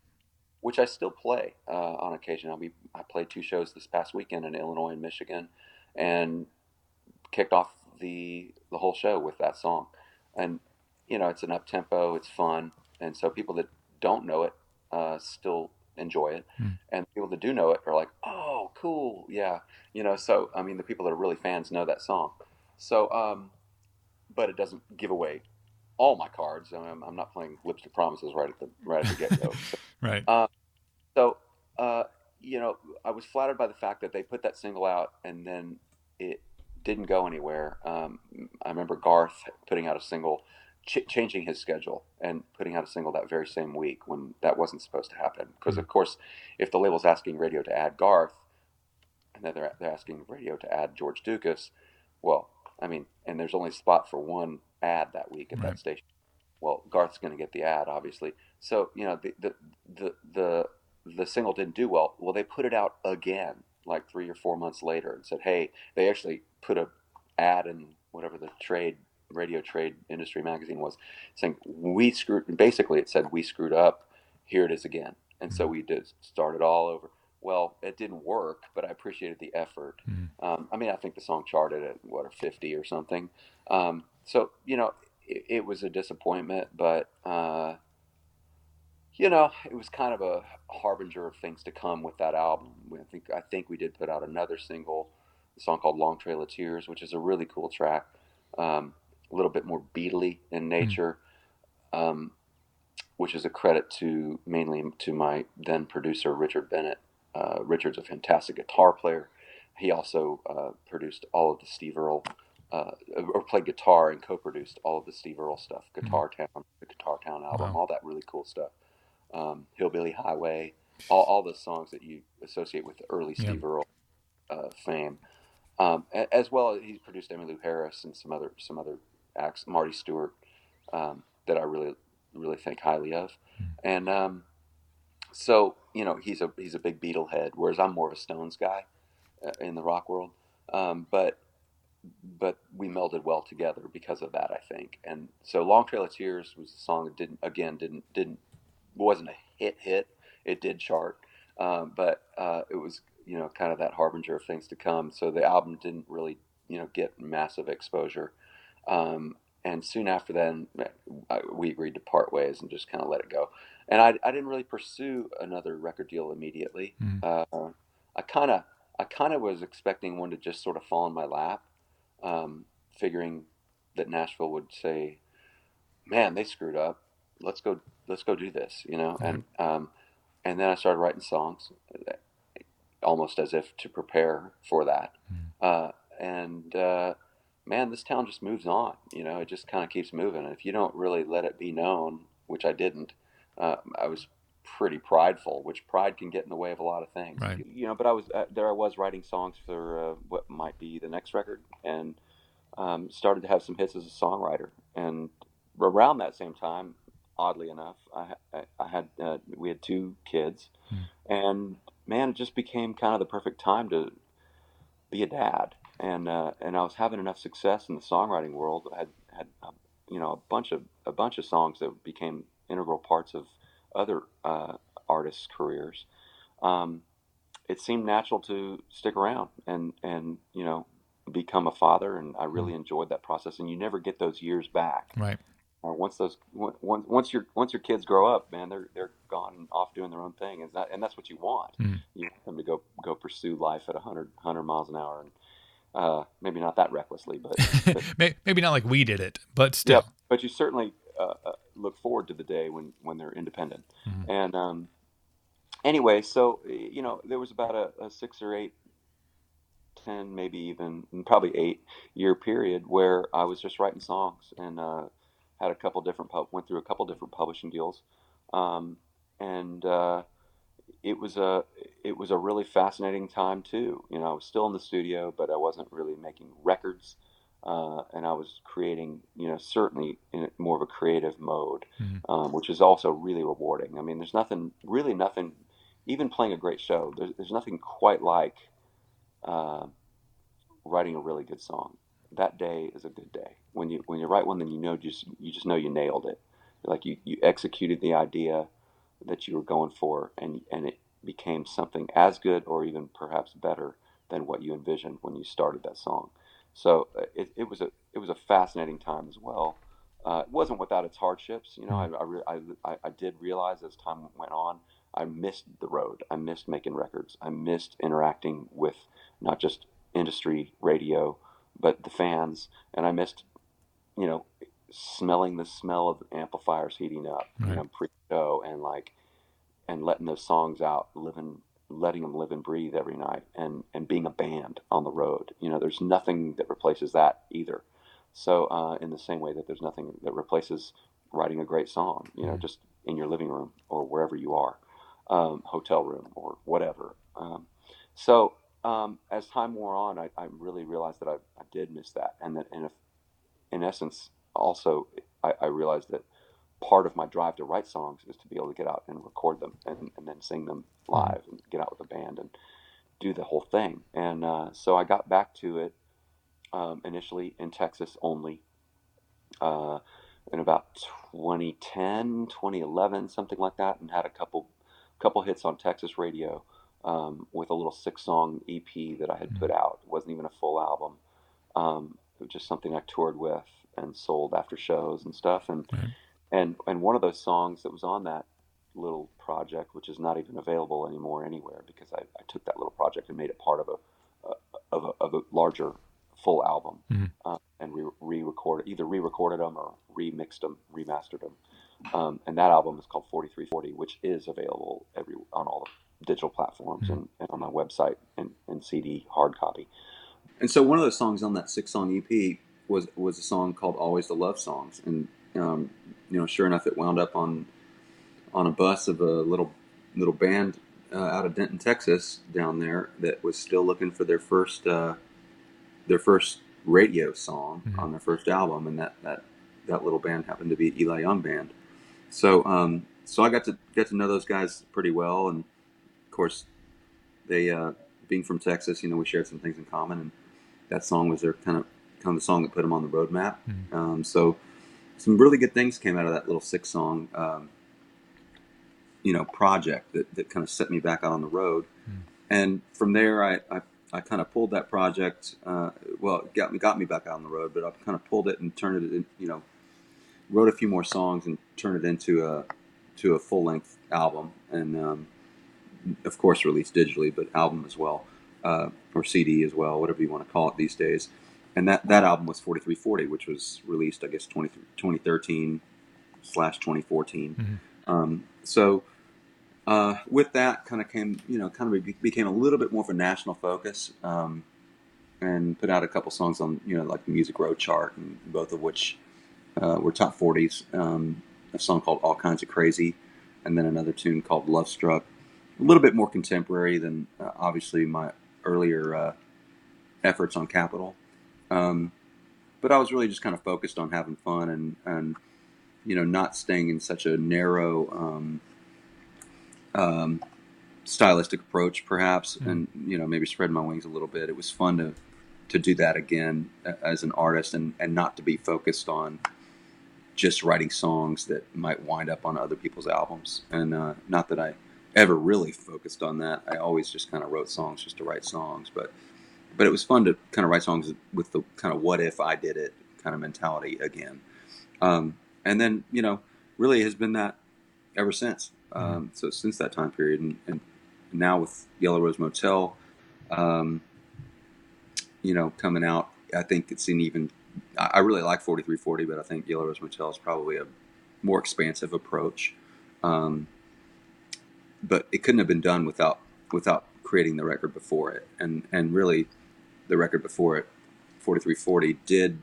which I still play on occasion. I played 2 shows this past weekend in Illinois and Michigan, and kicked off the whole show with that song. And, it's an up-tempo, it's fun, and so people that don't know it still enjoy it. And people that do know it are like, oh, cool, yeah. So, I mean, the people that are really fans know that song. So, but it doesn't give away all my cards. I'm not playing Lips to Promises right at the get-go. So, Right. I was flattered by the fact that they put that single out and then it didn't go anywhere. I remember Garth putting out a single, changing his schedule and putting out a single that very same week when that wasn't supposed to happen. Because, of course, if the label's asking radio to add Garth, and then they're asking radio to add George Ducas, well, I mean, and there's only a spot for one ad that week at that station. Well, Garth's going to get the ad, obviously. So, the single didn't do well. Well, they put it out again, like 3 or 4 months later, and said, hey, they actually put a ad in whatever the radio trade industry magazine was, saying, basically it said, we screwed up, here it is again. And so we did start it all over. Well, it didn't work, but I appreciated the effort. I think the song charted at 50 or something. So, it was a disappointment, but it was kind of a harbinger of things to come with that album. I think we did put out another single, a song called Long Trail of Tears, which is a really cool track, a little bit more Beatley in nature, which is a credit mainly to my then producer, Richard Bennett. Richard's a fantastic guitar player. He also produced all of the Steve Earle, or played guitar and co-produced all of the Steve Earle stuff, the Guitar Town album, all that really cool stuff. Hillbilly Highway, all the songs that you associate with the early Steve Earle fame, as well as he's produced Emmylou Harris and some other acts, Marty Stewart, that I really really think highly of, and so he's a big Beatle head, whereas I'm more of a Stones guy in the rock world, but we melded well together because of that, I think. And so Long Trail of Tears was a song that wasn't a hit. It did chart, but it was kind of that harbinger of things to come. So the album didn't really get massive exposure, and soon after then we agreed to part ways and just kind of let it go. And I didn't really pursue another record deal immediately. I kind of was expecting one to just sort of fall in my lap, figuring that Nashville would say, "Man, they screwed up. Let's go do this," and then I started writing songs, almost as if to prepare for that. Man, this town just moves on. It just kind of keeps moving. And if you don't really let it be known, which I didn't, I was pretty prideful, which pride can get in the way of a lot of things. Right. But I was writing songs for what might be the next record, and started to have some hits as a songwriter. And around that same time, oddly enough, we had 2 kids, and man, it just became kind of the perfect time to be a dad. And I was having enough success in the songwriting world. I had a bunch of songs that became integral parts of other artists' careers. It seemed natural to stick around and become a father, and I really enjoyed that process. And you never get those years back. Right. Once your kids grow up, man, they're gone and off doing their own thing, and that's what you want. You want them to go pursue life at 100 miles an hour, and maybe not that recklessly, but maybe not like we did it, but still. Yeah, but you certainly look forward forward to the day when they're independent. And anyway, so there was about a 6 or 8, 10, maybe even probably 8-year period where I was just writing songs, and had a couple different went through a couple different publishing deals, and it was a really fascinating time too. I was still in the studio, but I wasn't really making records, and I was creating, certainly in more of a creative mode, which is also really rewarding. I mean, there's nothing, even playing a great show. There's nothing quite like writing a really good song. That day is a good day. When you write one, then you just know you nailed it. Like you executed the idea that you were going for, and it became something as good or even perhaps better than what you envisioned when you started that song. So it was a fascinating time as well. It wasn't without its hardships. I did realize as time went on, I missed the road. I missed making records. I missed interacting with not just industry radio, but the fans, and I missed, smelling the smell of amplifiers heating up, pre-show, and letting those songs out, letting them live and breathe every night, and being a band on the road. There's nothing that replaces that either. So in the same way that there's nothing that replaces writing a great song, just in your living room or wherever you are, hotel room or whatever. So as time wore on, I really realized that I did miss that, and that in essence, also, I realized that part of my drive to write songs is to be able to get out and record them and then sing them live and get out with a band and do the whole thing. And so I got back to it initially in Texas only in about 2010, 2011, something like that, and had a couple hits on Texas radio with a little 6-song EP that I had put out. It wasn't even a full album. It was just something I toured with and sold after shows and stuff. And one of those songs that was on that little project, which is not even available anymore anywhere, because I took that little project and made it part of a larger full album, and either re-recorded them or remixed them, remastered them. And that album is called 4340, which is available on all the digital platforms and on my website and CD hard copy. And so one of those songs on that 6-song EP was a song called Always the Love Songs. And, sure enough, it wound up on a bus of a little band out of Denton, Texas, down there, that was still looking for their first radio song on their first album, and that little band happened to be Eli Young Band. So so I got to know those guys pretty well, and of course they being from Texas, we shared some things in common, and that song was their kind of the song that put them on the roadmap. So some really good things came out of that little 6-song project that kind of set me back out on the road. And from there I kind of pulled that project, it got me back out on the road, but I kind of pulled it and turned it in, wrote a few more songs and turned it into a full-length album, and of course released digitally, but album as well, or CD as well, whatever you want to call it these days. And that album was 4340, which was released, I guess, 2013/2014. So with that kind of came, became a little bit more of a national focus, and put out a couple songs on, like the Music Row chart, and both of which were top 40s. A song called All Kinds of Crazy, and then another tune called Love Struck. A little bit more contemporary than obviously my earlier efforts on Capitol. But I was really just kind of focused on having fun and not staying in such a narrow stylistic approach, perhaps, and maybe spread my wings a little bit. It was fun to do that again as an artist, and not to be focused on just writing songs that might wind up on other people's albums. And not that I ever really focused on that. I always just kind of wrote songs just to write songs, but it was fun to kind of write songs with the kind of what if I did it kind of mentality again. And then, really has been that ever since. So since that time period, and now with Yellow Rose Motel, coming out, I think it's I really like 4340, but I think Yellow Rose Motel is probably more expansive approach. But it couldn't have been done without creating the record before it, and really the record before it, 4340, did,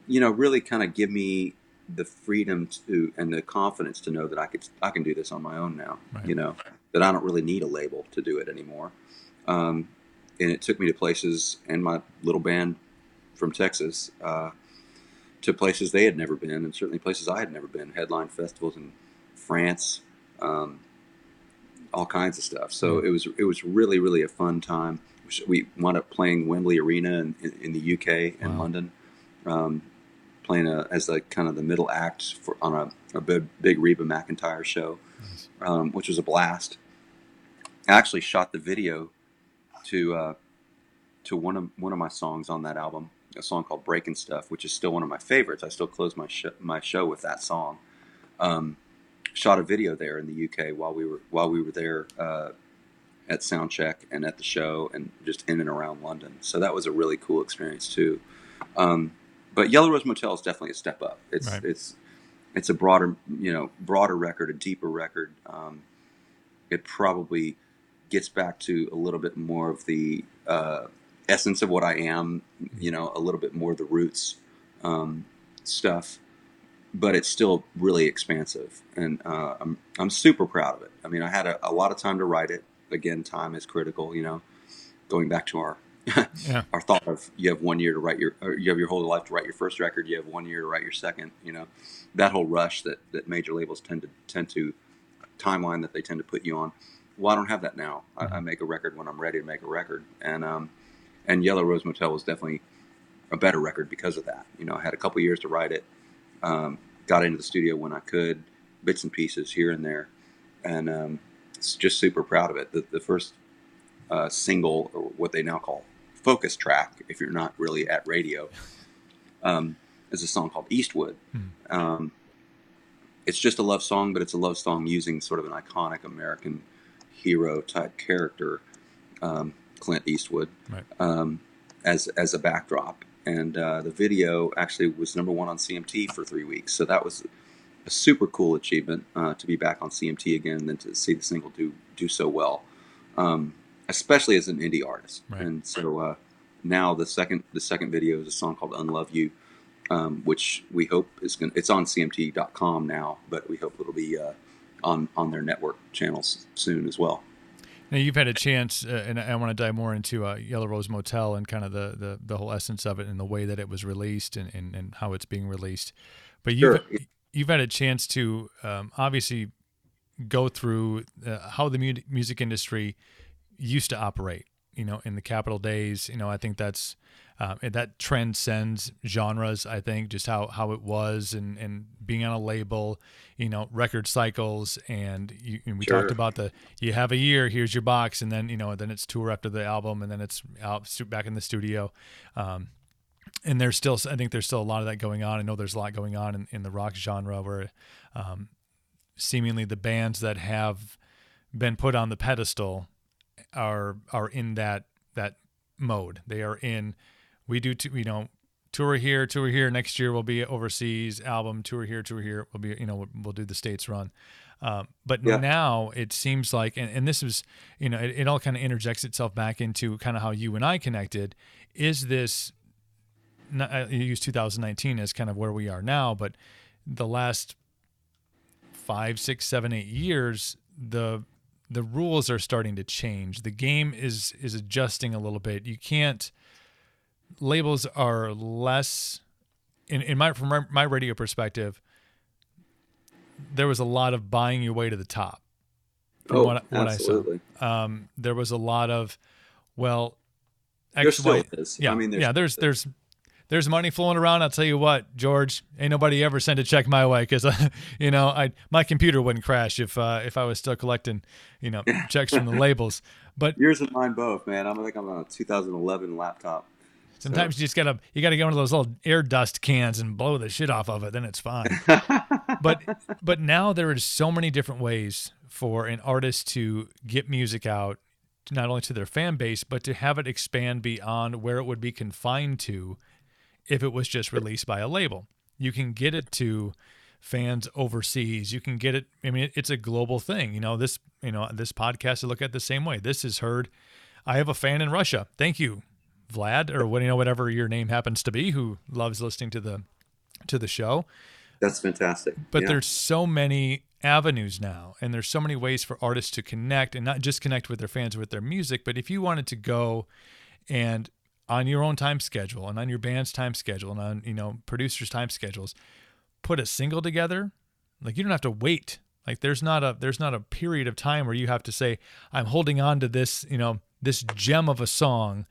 really kind of give me the freedom to and the confidence to know that I can do this on my own now. Right. That I don't really need a label to do it anymore. And it took me to places, and my little band from Texas, to places they had never been, and certainly places I had never been. Headline festivals in France, all kinds of stuff. So it was really, really a fun time. We wound up playing Wembley Arena in the UK and London, playing as kind of the middle act on a big Reba McEntire show, which was a blast. I actually shot the video to one of my songs on that album, a song called Breakin' Stuff, which is still one of my favorites. I still close my show with that song. Shot a video there in the UK while we were there at Soundcheck and at the show and just in and around London. So that was a really cool experience too. But Yellow Rose Motel is definitely a step up. It's a broader record, a deeper record. It probably gets back to a little bit more of the essence of what I am, a little bit more of the roots stuff. But it's still really expansive, and I'm super proud of it. I mean, I had a lot of time to write it. Again, time is critical. Going back to our our thought of you have 1 year to write you have your whole life to write your first record. You have 1 year to write your second. That whole rush that major labels tend to timeline that they tend to put you on. Well, I don't have that now. I make a record when I'm ready to make a record, and Yellow Rose Motel was definitely a better record because of that. I had a couple years to write it. Got into the studio when I could, bits and pieces here and there, and just super proud of it. The first single, or what they now call focus track, if you're not really at radio, is a song called Eastwood. It's just a love song, but it's a love song using sort of an iconic American hero type character, Clint Eastwood, as a backdrop. And the video actually was #1 on CMT for 3 weeks. So that was a super cool achievement, to be back on CMT again, and then to see the single do so well, especially as an indie artist. Right. And so now the second video is a song called Unlove You, which we hope it's on CMT.com now, but we hope it'll be on their network channels soon as well. Now, you've had a chance, and I want to dive more into Yellow Rose Motel and kind of the whole essence of it and the way that it was released and how it's being released. But you've had a chance to obviously go through how the music industry used to operate, in the Capitol days. I think that's that transcends genres. I think just how it was and being on a label, record cycles, and we talked about you have a year, here's your box, and then then it's tour after the album, and then it's out back in the studio. And I think there's still a lot of that going on. I know there's a lot going on in the rock genre where seemingly the bands that have been put on the pedestal are in that mode. They are in. We do, tour here. Next year we'll be overseas. Album, tour here. We'll be, we'll do the States run. But now it seems like, and this is, it all kind of interjects itself back into kind of how you and I connected. Is this? I use 2019 as kind of where we are now, but the last 5, 6, 7, 8 years, the rules are starting to change. The game is adjusting a little bit. You can't. Labels are less, from my radio perspective, there was a lot of buying your way to the top. What absolutely. I saw. There was a lot of, there still is. Yeah, there's money flowing around. I'll tell you what, George, ain't nobody ever sent a check my way because, my computer wouldn't crash if I was still collecting, checks from the labels. But yours and mine both, man. I'm on a 2011 laptop. Sometimes you just gotta get one of those little air dust cans and blow the shit off of it, then it's fine. But now there is so many different ways for an artist to get music out, not only to their fan base, but to have it expand beyond where it would be confined to if it was just released by a label. You can get it to fans overseas. You can get it. I mean, it's a global thing. This podcast I look at the same way. This is heard. I have a fan in Russia. Thank you, Vlad, or whatever your name happens to be, who loves listening to the show. That's fantastic. But Yeah. there's so many avenues now, and there's so many ways for artists to connect, and not just connect with their fans with their music, but if you wanted to go and on your own time schedule and on your band's time schedule and on producers' time schedules, put a single together. Like, you don't have to wait. Like, there's not a period of time where you have to say, I'm holding on to this this gem of a song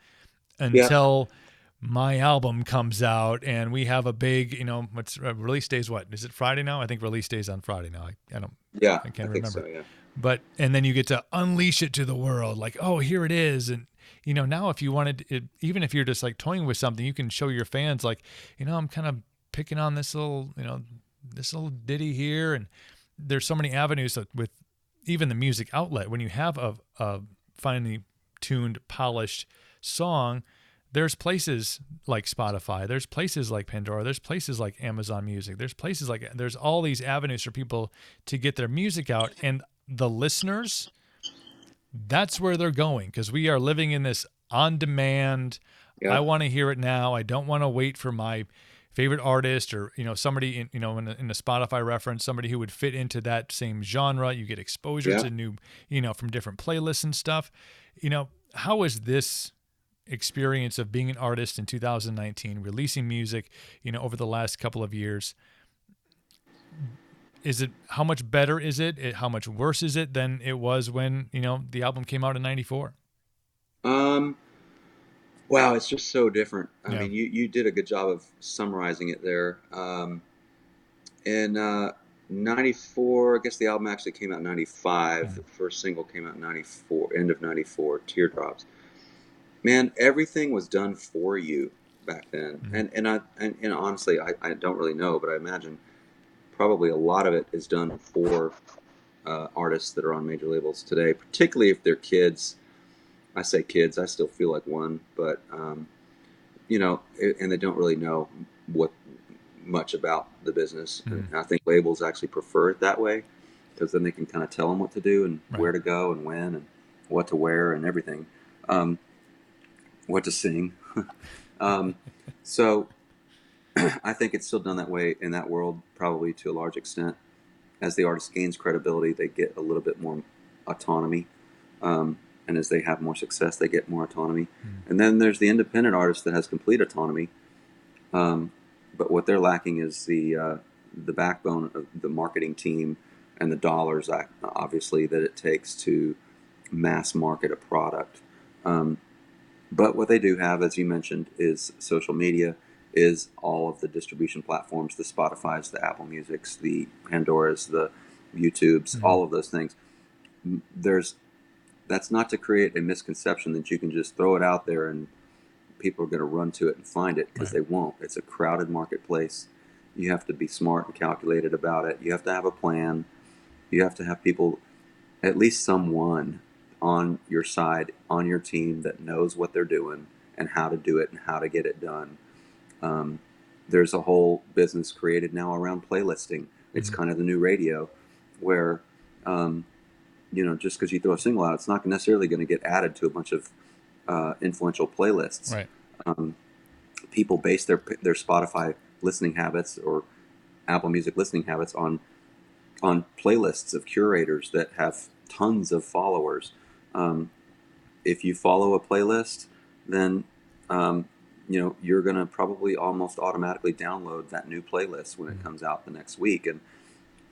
until my album comes out and we have a big what's release day's what is it, Friday now? I think release day's on Friday now. I can't remember. So, yeah. But and then you get to unleash it to the world, like, oh, here it is. And now if you wanted it, even if you're just like toying with something, you can show your fans, like, I'm kind of picking on this little ditty here. And there's so many avenues with even the music outlet. When you have a finely tuned, polished song, there's places like Spotify, there's places like Pandora, there's places like Amazon Music, there's all these avenues for people to get their music out. And the listeners, that's where they're going, because we are living in this on-demand, I want to hear it now. I don't want to wait for my favorite artist or, somebody in a Spotify reference, somebody who would fit into that same genre. You get exposure to new, from different playlists and stuff. How is this experience of being an artist in 2019, releasing music, over the last couple of years? How much better is it? How much worse is it than it was when, the album came out in 94? Wow, it's just so different. I mean, you did a good job of summarizing it there. In 94, I guess the album actually came out in 95. The first single came out in 94, end of 94, Teardrops. Man, everything was done for you back then. And honestly, I don't really know, but I imagine probably a lot of it is done for artists that are on major labels today, particularly if they're kids. I say kids, I still feel like one, but, and they don't really know much about the business. And I think labels actually prefer it that way, because then they can kind of tell them what to do and where to go and when and what to wear and everything, what to sing. So I think it's still done that way in that world, probably to a large extent. As the artist gains credibility, they get a little bit more autonomy. And as they have more success, they get more autonomy. And then there's the independent artist that has complete autonomy. But what they're lacking is the backbone of the marketing team and the dollars, obviously, that it takes to mass market a product. But what they do have, as you mentioned, is social media, is all of the distribution platforms, the Spotifys, the Apple Musics, the Pandoras, the YouTubes, all of those things. That's not to create a misconception that you can just throw it out there and people are going to run to it and find it, because they won't. It's a crowded marketplace. You have to be smart and calculated about it. You have to have a plan. You have to have people, at least someone on your side, on your team, that knows what they're doing and how to do it and how to get it done. There's a whole business created now around playlisting. It's kind of the new radio, where just because you throw a single out, it's not necessarily going to get added to a bunch of influential playlists. Right. People base their Spotify listening habits or Apple Music listening habits on playlists of curators that have tons of followers. If you follow a playlist, then you're going to probably almost automatically download that new playlist when it comes out the next week.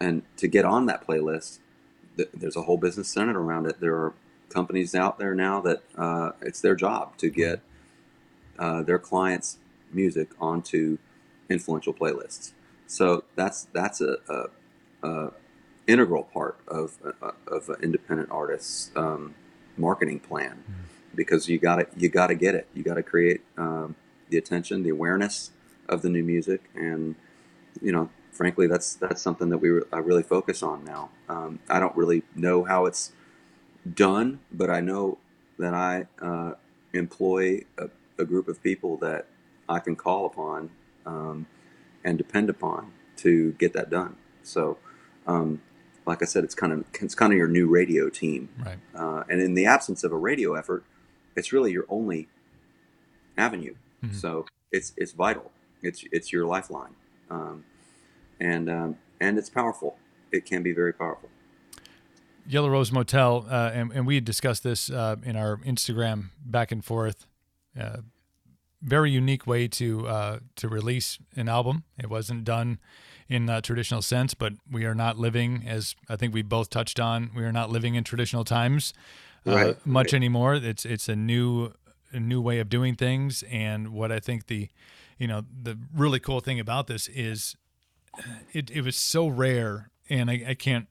And to get on that playlist, there's a whole business centered around it. There are companies out there now that it's their job to get their clients' music onto influential playlists. So that's a integral part of an independent artist's marketing plan, because you got to get it. You got to create the attention, the awareness of the new music, and frankly, that's something that I really focus on now. I don't really know how it's done, but I know that I employ a group of people that I can call upon and depend upon to get that done. So, like I said, it's kind of your new radio team. Right. And in the absence of a radio effort, it's really your only avenue. Mm-hmm. So it's vital. It's your lifeline. And it's powerful. It can be very powerful. Yellow Rose Motel, and we had discussed this in our Instagram back and forth. Very unique way to release an album. It wasn't done in a traditional sense, but we are not living, as I think we both touched on, we are not living in traditional times much anymore. It's a new way of doing things, and what I think the really cool thing about this is it was so rare, and I can't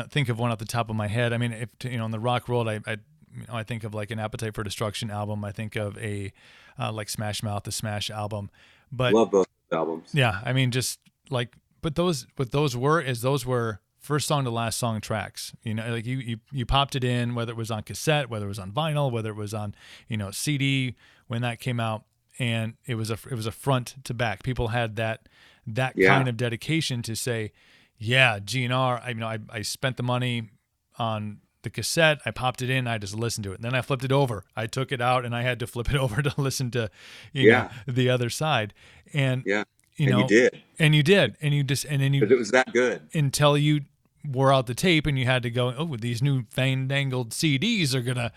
think of one off the top of my head. I mean, if in the rock world, I think of like an Appetite for Destruction album. I think of a like Smash Mouth, the Smash album. But love both albums. Yeah, I mean, just like, but those were first song to last song tracks. Like you popped it in, whether it was on cassette, whether it was on vinyl, whether it was on CD when that came out, and it was a front to back. People had that kind of dedication to say, yeah, GNR. I spent the money on the cassette. I popped it in. I just listened to it. And then I flipped it over. I took it out and I had to flip it over to listen to, the other side. And you did. And you did. And then because it was that good until you wore out the tape and you had to go, oh, these new fandangled CDs are gonna,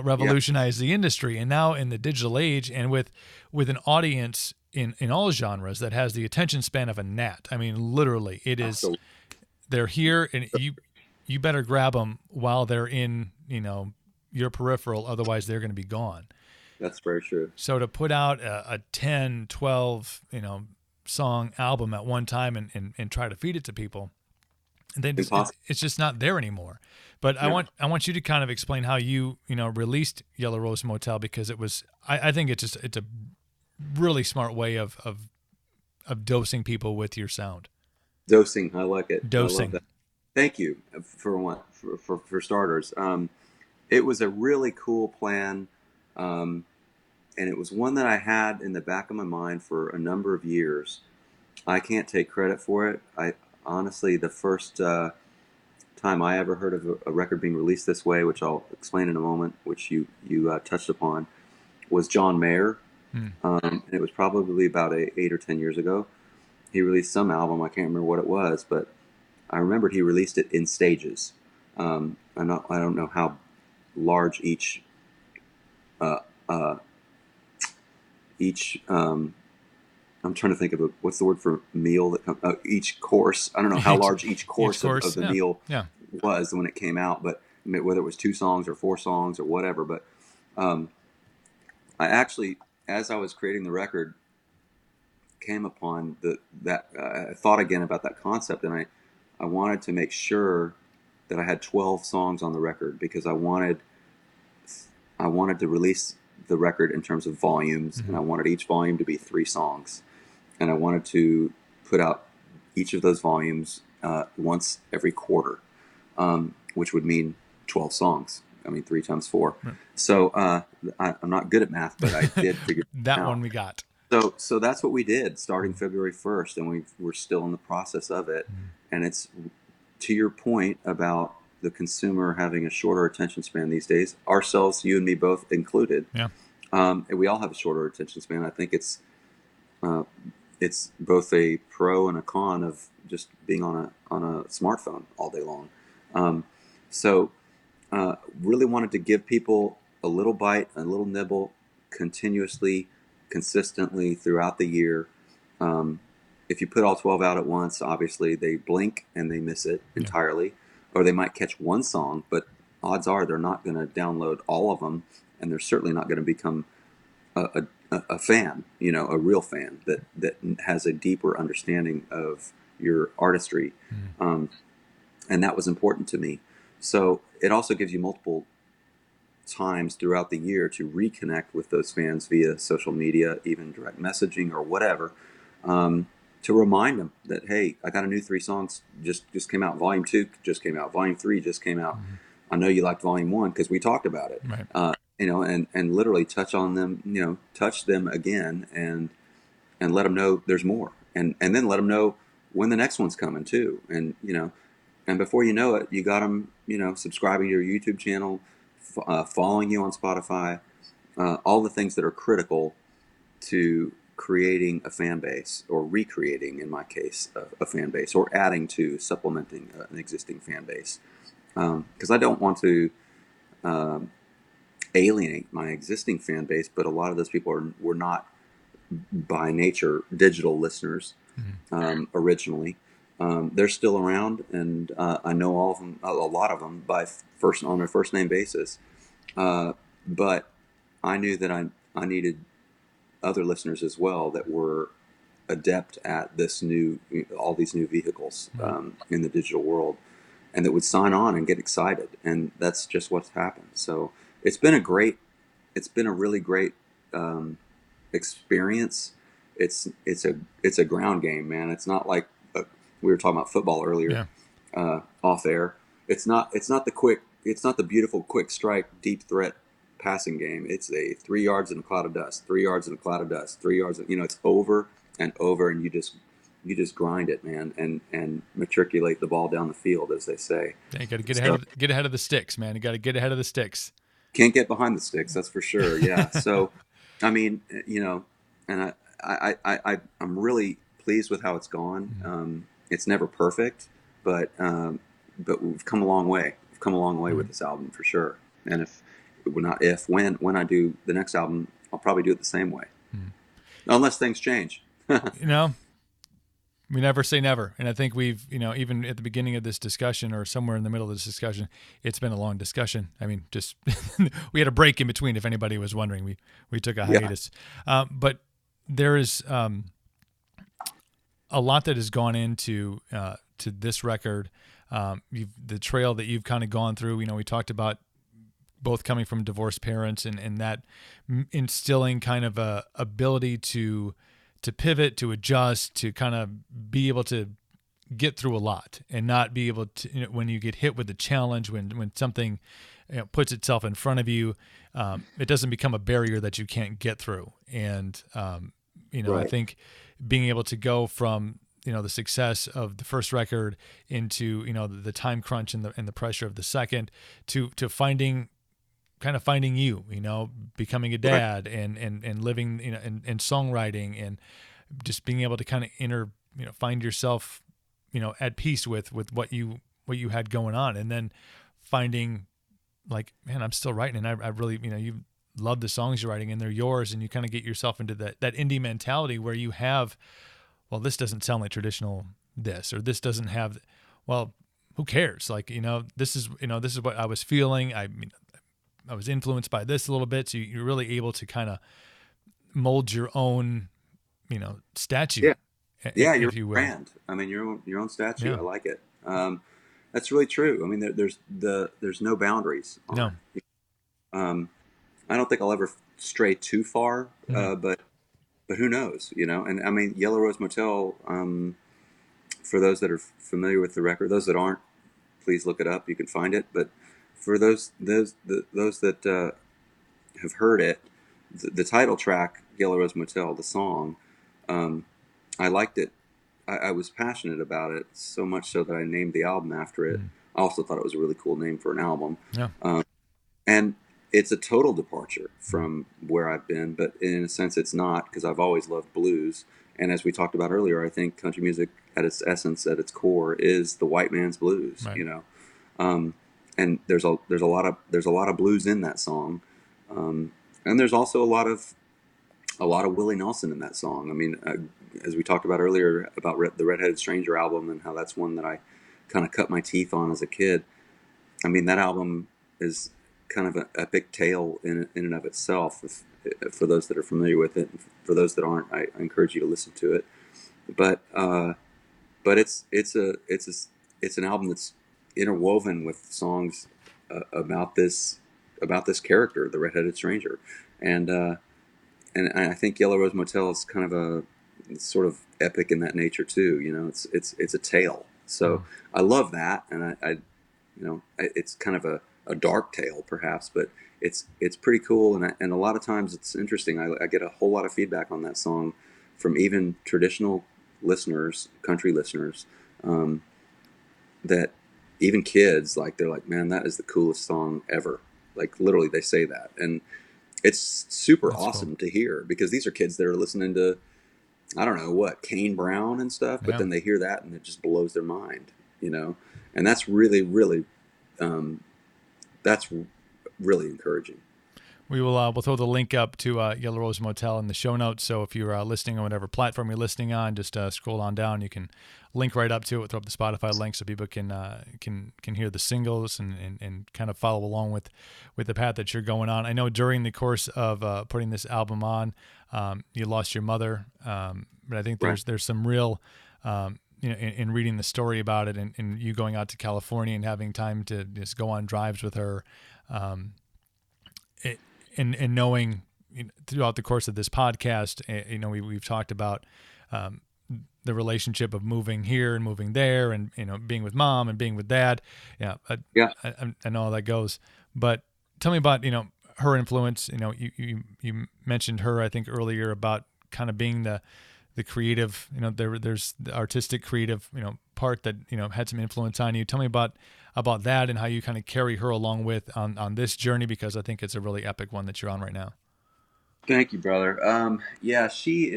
revolutionize the industry. And now in the digital age, and with an audience in all genres that has the attention span of a gnat. I mean, literally, it is. Absolutely. They're here, and you better grab them while they're in your peripheral. Otherwise, they're going to be gone. That's very true. So to put out a 10, 12, song album at one time and try to feed it to people, it's just not there anymore. But yeah. I want you to kind of explain how you released Yellow Rose Motel, because it was I think it's a really smart way of dosing people with your sound. Dosing, I like it. Dosing. I love that. Thank you for starters. It was a really cool plan, and it was one that I had in the back of my mind for a number of years. I can't take credit for it. I honestly, the first time I ever heard of a record being released this way, which I'll explain in a moment, which you touched upon, was John Mayer. And it was probably about 8 or 10 years ago. He released some album. I can't remember what it was, but I remembered he released it in stages. I don't know how large each I'm trying to think of what's the word for meal that each course. I don't know how large each course of the meal was when it came out, but whether it was 2 songs or 4 songs or whatever. But I actually, as I was creating the record, came upon I thought again about that concept, and I wanted to make sure that I had 12 songs on the record, because I wanted to release the record in terms of volumes, and I wanted each volume to be 3 songs, and I wanted to put out each of those volumes once every quarter, which would mean 12 songs. I mean, 3 times 4. Right. So I'm not good at math, but I did figure that out. One we got. So that's what we did starting February 1st, and we're still in the process of it. And it's, to your point about the consumer having a shorter attention span these days, ourselves, you and me both included. Yeah. And we all have a shorter attention span. I think it's both a pro and a con of just being on a smartphone all day long. Really wanted to give people a little bite, a little nibble, continuously, consistently throughout the year. If you put all 12 out at once, obviously they blink and they miss it entirely, or they might catch one song, but odds are they're not going to download all of them, and they're certainly not going to become a fan, a real fan that has a deeper understanding of your artistry. And that was important to me. So it also gives you multiple times throughout the year to reconnect with those fans via social media, even direct messaging or whatever, to remind them that, hey, I got a new 3 songs just came out. Volume 2 just came out. Volume 3 just came out. I know you liked Volume 1 because we talked about it. Right. And literally touch on them, touch them again and let them know there's more. And then let them know when the next one's coming too. And, and before you know it, you got them, subscribing to your YouTube channel, following you on Spotify, all the things that are critical to creating a fan base, or recreating, in my case, a fan base, or adding to, supplementing an existing fan base. Because I don't want to alienate my existing fan base, but a lot of those people were not by nature digital listeners originally. They're still around, and I know all of them, a lot of them, on a first name basis. But I knew that I needed other listeners as well that were adept at all these new vehicles in the digital world, and that would sign on and get excited. And that's just what's happened. So it's been a really great experience. It's a ground game, man. It's not like we were talking about football earlier, off air. It's not the beautiful quick strike deep threat passing game. It's a 3 yards in a cloud of dust, 3 yards in a cloud of dust, 3 yards. It's over and over, and you just grind it, man, and matriculate the ball down the field, as they say. Yeah, you got to get ahead of the sticks, man. You got to get ahead of the sticks. Can't get behind the sticks, that's for sure. Yeah. So, I mean, and I'm really pleased with how it's gone. It's never perfect, but we've come a long way. We've come a long way with this album for sure. And when I do the next album, I'll probably do it the same way, unless things change. We never say never. And I think we've, even at the beginning of this discussion, or somewhere in the middle of this discussion, it's been a long discussion. I mean, just we had a break in between, if anybody was wondering. We took a hiatus. But there is a lot that has gone into to this record. The trail that you've kind of gone through. We talked about both coming from divorced parents, and that instilling kind of a ability to pivot, to adjust, to kind of be able to get through a lot, and not be able to, when you get hit with a challenge, when something puts itself in front of you, it doesn't become a barrier that you can't get through. And I think being able to go from the success of the first record into the time crunch and the pressure of the second, to finding you, becoming a dad, and living, and songwriting, and just being able to kind of find yourself, at peace with what you had going on, and then finding, like, man, I'm still writing, and I really, you love the songs you're writing, and they're yours, and you kind of get yourself into that indie mentality where you have, well, this doesn't sound like traditional this, or this doesn't have, well, who cares? Like, this is what I was feeling. I was influenced by this a little bit. So you're really able to kind of mold your own, statue. Yeah. Your brand. I mean, your own statue. Yeah. I like it. That's really true. I mean, there's no boundaries. No. I don't think I'll ever stray too far, but who knows, and I mean, Yellow Rose Motel, for those that are familiar with the record, those that aren't, please look it up. You can find it. But for those that have heard it, the title track, Yellow Rose Motel, the song, I liked it. I was passionate about it, so much so that I named the album after it. I also thought it was a really cool name for an album. Yeah. And it's a total departure from where I've been, but in a sense it's not, because I've always loved blues. And as we talked about earlier, I think country music at its essence, at its core, is the white man's blues, right. And there's a lot of blues in that song. And there's also a lot of Willie Nelson in that song. I mean, as we talked about earlier about the Redheaded Stranger album, and how that's one that I kind of cut my teeth on as a kid. I mean, that album is kind of an epic tale in and of itself. For those that are familiar with it, and for those that aren't, I encourage you to listen to it. But it's an album that's interwoven with songs about this character, the Redheaded Stranger, and I think Yellow Rose Motel is kind of a sort of epic in that nature too. It's a tale. So I love that, and I it's kind of a dark tale perhaps, but it's pretty cool, and a lot of times it's interesting. I get a whole lot of feedback on that song from even traditional listeners, country listeners, that even kids, like, they're like, man, that is the coolest song ever. Like, literally, they say that. And it's super That's awesome cool. to hear, because these are kids that are listening to, I don't know what, Kane Brown and stuff, but Yeah. then they hear that and it just blows their mind, you know? And that's really, really, that's really encouraging. We'll throw the link up to Yellow Rose Motel in the show notes. So if you're listening on whatever platform you're listening on, just scroll on down. You can link right up to it. Throw up the Spotify link so people can hear the singles and kind of follow along with the path that you're going on. I know during the course of putting this album on, you lost your mother, but I think there's some real in reading the story about it, and you going out to California and having time to just go on drives with her. And knowing throughout the course of this podcast, we've talked about the relationship of moving here and moving there, and being with mom and being with dad. I know how that goes. But tell me about her influence. You mentioned her, I think, earlier about kind of being the creative. There's the artistic, creative part that had some influence on you. Tell me about that and how you kind of carry her along with on this journey, because I think it's a really epic one that you're on right now. Thank you, brother. Yeah, she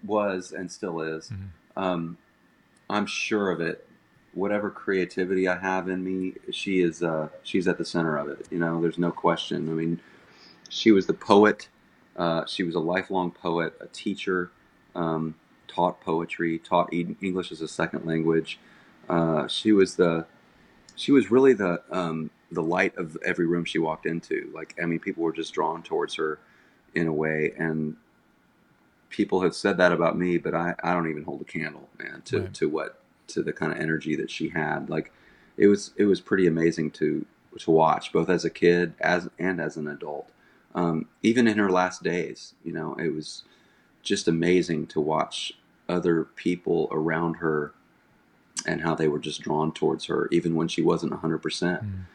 was and still is. Mm-hmm. I'm sure of it. Whatever creativity I have in me, she's at the center of it. There's no question. I mean, she was the poet. She was a lifelong poet, a teacher, taught poetry, taught English as a second language. She was really the light of every room she walked into. Like, I mean, people were just drawn towards her in a way, and people have said that about me, but I don't even hold a candle, man, to the kind of energy that she had. Like, it was pretty amazing to watch, both as a kid and as an adult. Even in her last days, it was just amazing to watch other people around her and how they were just drawn towards her, even when she wasn't 100%.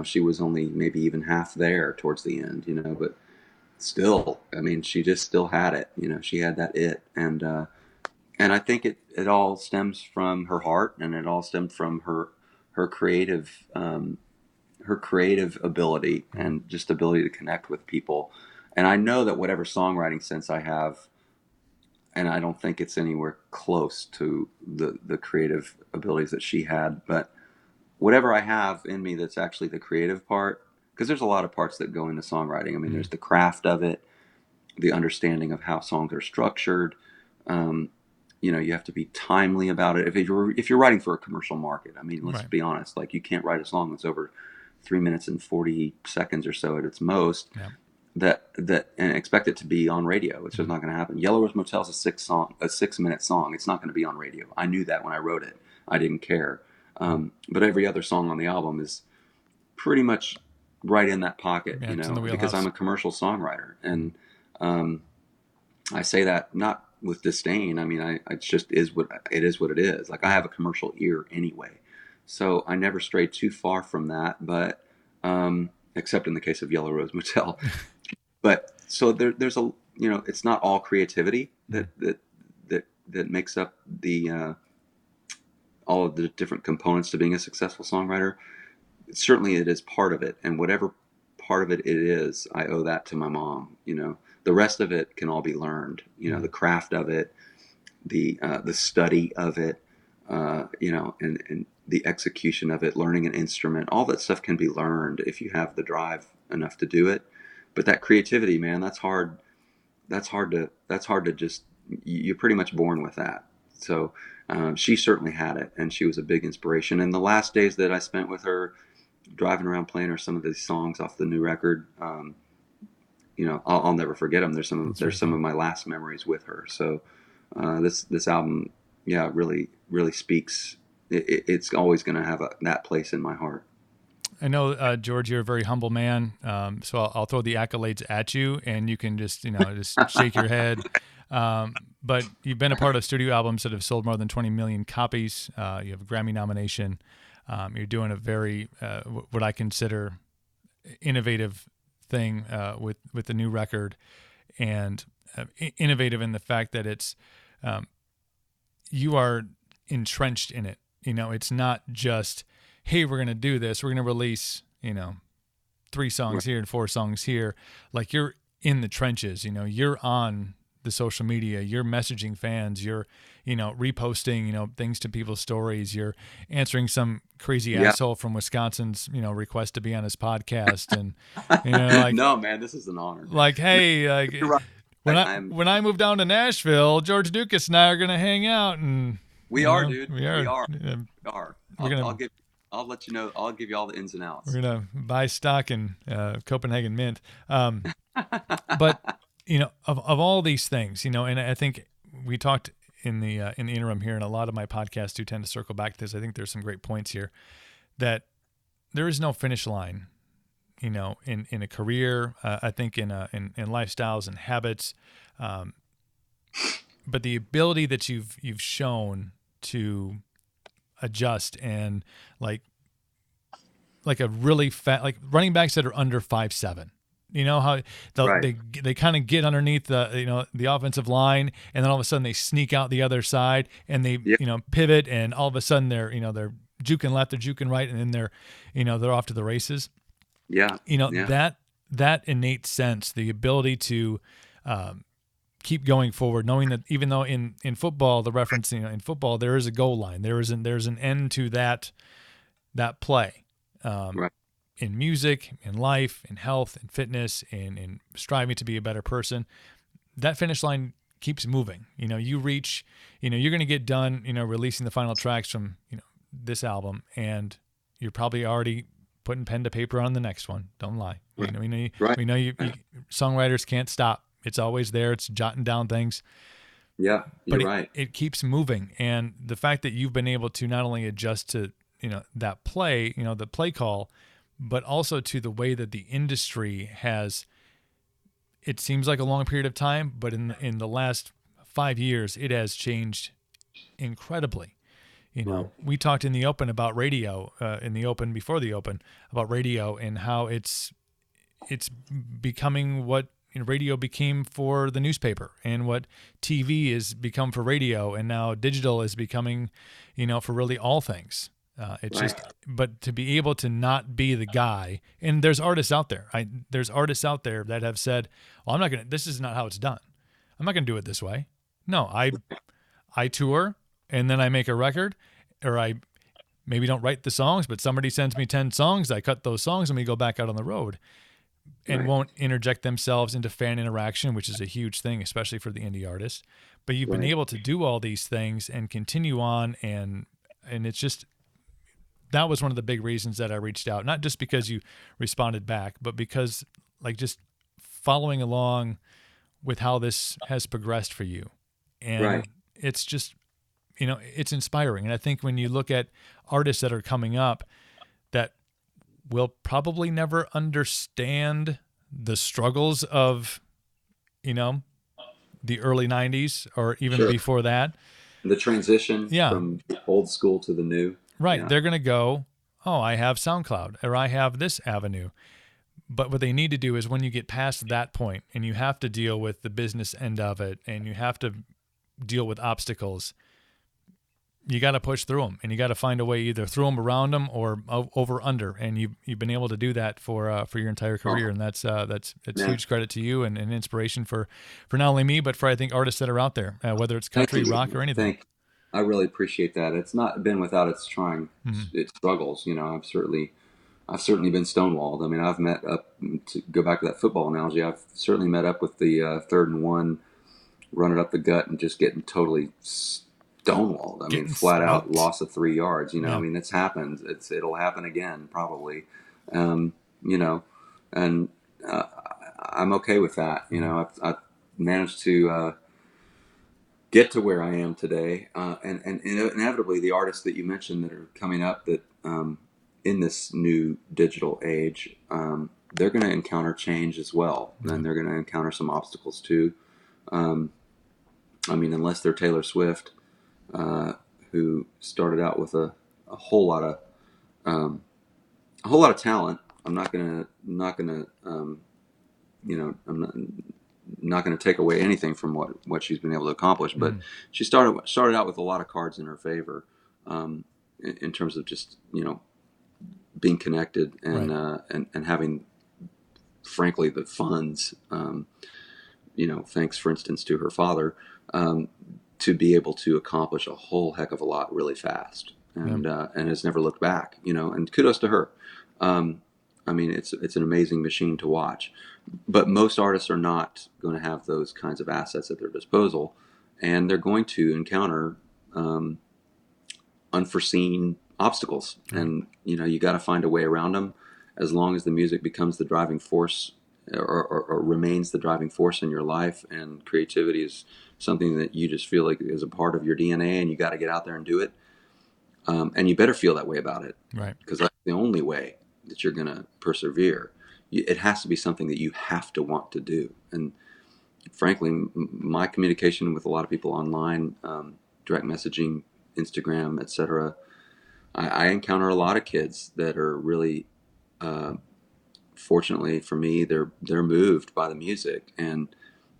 She was only maybe even half there towards the end, but still, I mean, she just still had it. She had that it. And I think it all stems from her heart, and it all stemmed from her creative ability and just ability to connect with people. And I know that whatever songwriting sense I have, and I don't think it's anywhere close to the creative abilities that she had, but whatever I have in me that's actually the creative part, because there's a lot of parts that go into songwriting. I mean, there's the craft of it, the understanding of how songs are structured. You have to be timely about it. If you're writing for a commercial market, I mean, let's be honest, like, you can't write a song that's over 3 minutes and 40 seconds or so at its most. Yeah. That and expect it to be on radio. It's just not going to happen. Yellow Rose Motel is a 6-minute song. It's not going to be on radio. I knew that when I wrote it. I didn't care. But every other song on the album is pretty much right in that pocket, because I'm a commercial songwriter, and I say that not with disdain. I mean, it just is what it is. Like, I have a commercial ear anyway, so I never strayed too far from that. But except in the case of Yellow Rose Motel. But so there's a it's not all creativity that makes up the all of the different components to being a successful songwriter. Certainly, it is part of it, and whatever part of it is, I owe that to my mom. The rest of it can all be learned. The craft of it, the study of it, and the execution of it, learning an instrument, all that stuff can be learned if you have the drive enough to do it. But that creativity, man, that's hard to just, you're pretty much born with that. So she certainly had it, and she was a big inspiration. And the last days that I spent with her, driving around playing her some of these songs off the new record, I'll never forget them. There's some of my last memories with her. So this album, really, really speaks. It's always going to have that place in my heart. I know, George, you're a very humble man, so I'll throw the accolades at you, and you can just shake your head. But you've been a part of studio albums that have sold more than 20 million copies. You have a Grammy nomination. You're doing a very what I consider innovative thing with the new record, and innovative in the fact that it's you are entrenched in it. It's not just, hey, we're going to do this. We're going to release, 3 songs here and 4 songs here. Like, you're in the trenches, you're on the social media, you're messaging fans, you're, reposting, things to people's stories. You're answering some crazy asshole from Wisconsin's, request to be on his podcast. And, like, no, man, this is an honor. Like, hey, like, when I move down to Nashville, George Ducas and I are going to hang out, and we are, dude. We are. I'll let you know. I'll give you all the ins and outs. We're gonna buy stock in Copenhagen Mint. But of all these things, and I think we talked in the interim here, and a lot of my podcasts do tend to circle back to this. I think there's some great points here that there is no finish line, in a career. I think in lifestyles and habits, but the ability that you've shown to adjust and like a really fat, like running backs that are under 5'7", how they kind of get underneath the offensive line, and then all of a sudden they sneak out the other side and they pivot, and all of a sudden they're juking left, they're juking right, and then they're off to the races. That innate sense, the ability to keep going forward, knowing that even though in football, the reference, in football, there is a goal line, there's an end to that play. In music, in life, in health, in fitness, in striving to be a better person, that finish line keeps moving. You reach, you're going to get done, releasing the final tracks from, this album, and you're probably already putting pen to paper on the next one. Don't lie. We know you songwriters can't stop. It's always there. It's jotting down things. Yeah, you're right. It keeps moving. And the fact that you've been able to not only adjust to, that play, the play call, but also to the way that the industry has, it seems like a long period of time, but in the last 5 years, it has changed incredibly. We talked in the open about radio, before the open, about radio and how it's becoming what radio became for the newspaper, and what TV has become for radio, and now digital is becoming, for really all things. But to be able to not be the guy, and there's artists out there. There's artists out there that have said, "Well, this is not how it's done. I'm not going to do it this way." No, I tour, and then I make a record, or I maybe don't write the songs, but somebody sends me 10 songs. I cut those songs, and we go back out on the road. And won't interject themselves into fan interaction, which is a huge thing, especially for the indie artist. But you've been able to do all these things and continue on, and it's just, that was one of the big reasons that I reached out, not just because you responded back, but because just following along with how this has progressed for you. And it's just, it's inspiring. And I think when you look at artists that are coming up that will probably never understand the struggles of, the early 90s or even before that. The transition from old school to the new. Right. Yeah. They're going to go, oh, I have SoundCloud, or I have this avenue. But what they need to do is, when you get past that point and you have to deal with the business end of it, and you have to deal with obstacles, you got to push through them, and you got to find a way, either through them, around them, or over under. And you've been able to do that for your entire career, and that's huge credit to you, and an inspiration for not only me, but for, I think, artists that are out there, whether it's country, rock, or anything. I really appreciate that. It's not been without its its struggles. I've certainly been stonewalled. I mean, I've met up, to go back to that football analogy, I've certainly met up with the 3rd and 1, running up the gut and just getting totally stonewalled. I mean, flat out loss of 3 yards. I mean, it's happened. It'll happen again, probably. And I'm okay with that. I've managed to get to where I am today, and inevitably the artists that you mentioned that are coming up, that in this new digital age, they're going to encounter change as well, and they're going to encounter some obstacles too. I mean, unless they're Taylor Swift, who started out with a whole lot of talent. I'm not gonna not going to take away anything from what she's been able to accomplish, but she started out with a lot of cards in her favor, in terms of just, being connected and, and having, frankly, the funds, thanks, for instance, to her father, to be able to accomplish a whole heck of a lot really fast, and has never looked back, and kudos to her. It's an amazing machine to watch, but most artists are not going to have those kinds of assets at their disposal, and they're going to encounter unforeseen obstacles, and you got to find a way around them. As long as the music becomes the driving force, or remains the driving force in your life, and creativity is something that you just feel like is a part of your DNA, and you got to get out there and do it, and you better feel that way about it, right? Because that's the only way that you're going to persevere. It has to be something that you have to want to do. And frankly, my communication with a lot of people online, direct messaging, Instagram, etc., I encounter a lot of kids that are really, fortunately for me, they're moved by the music, and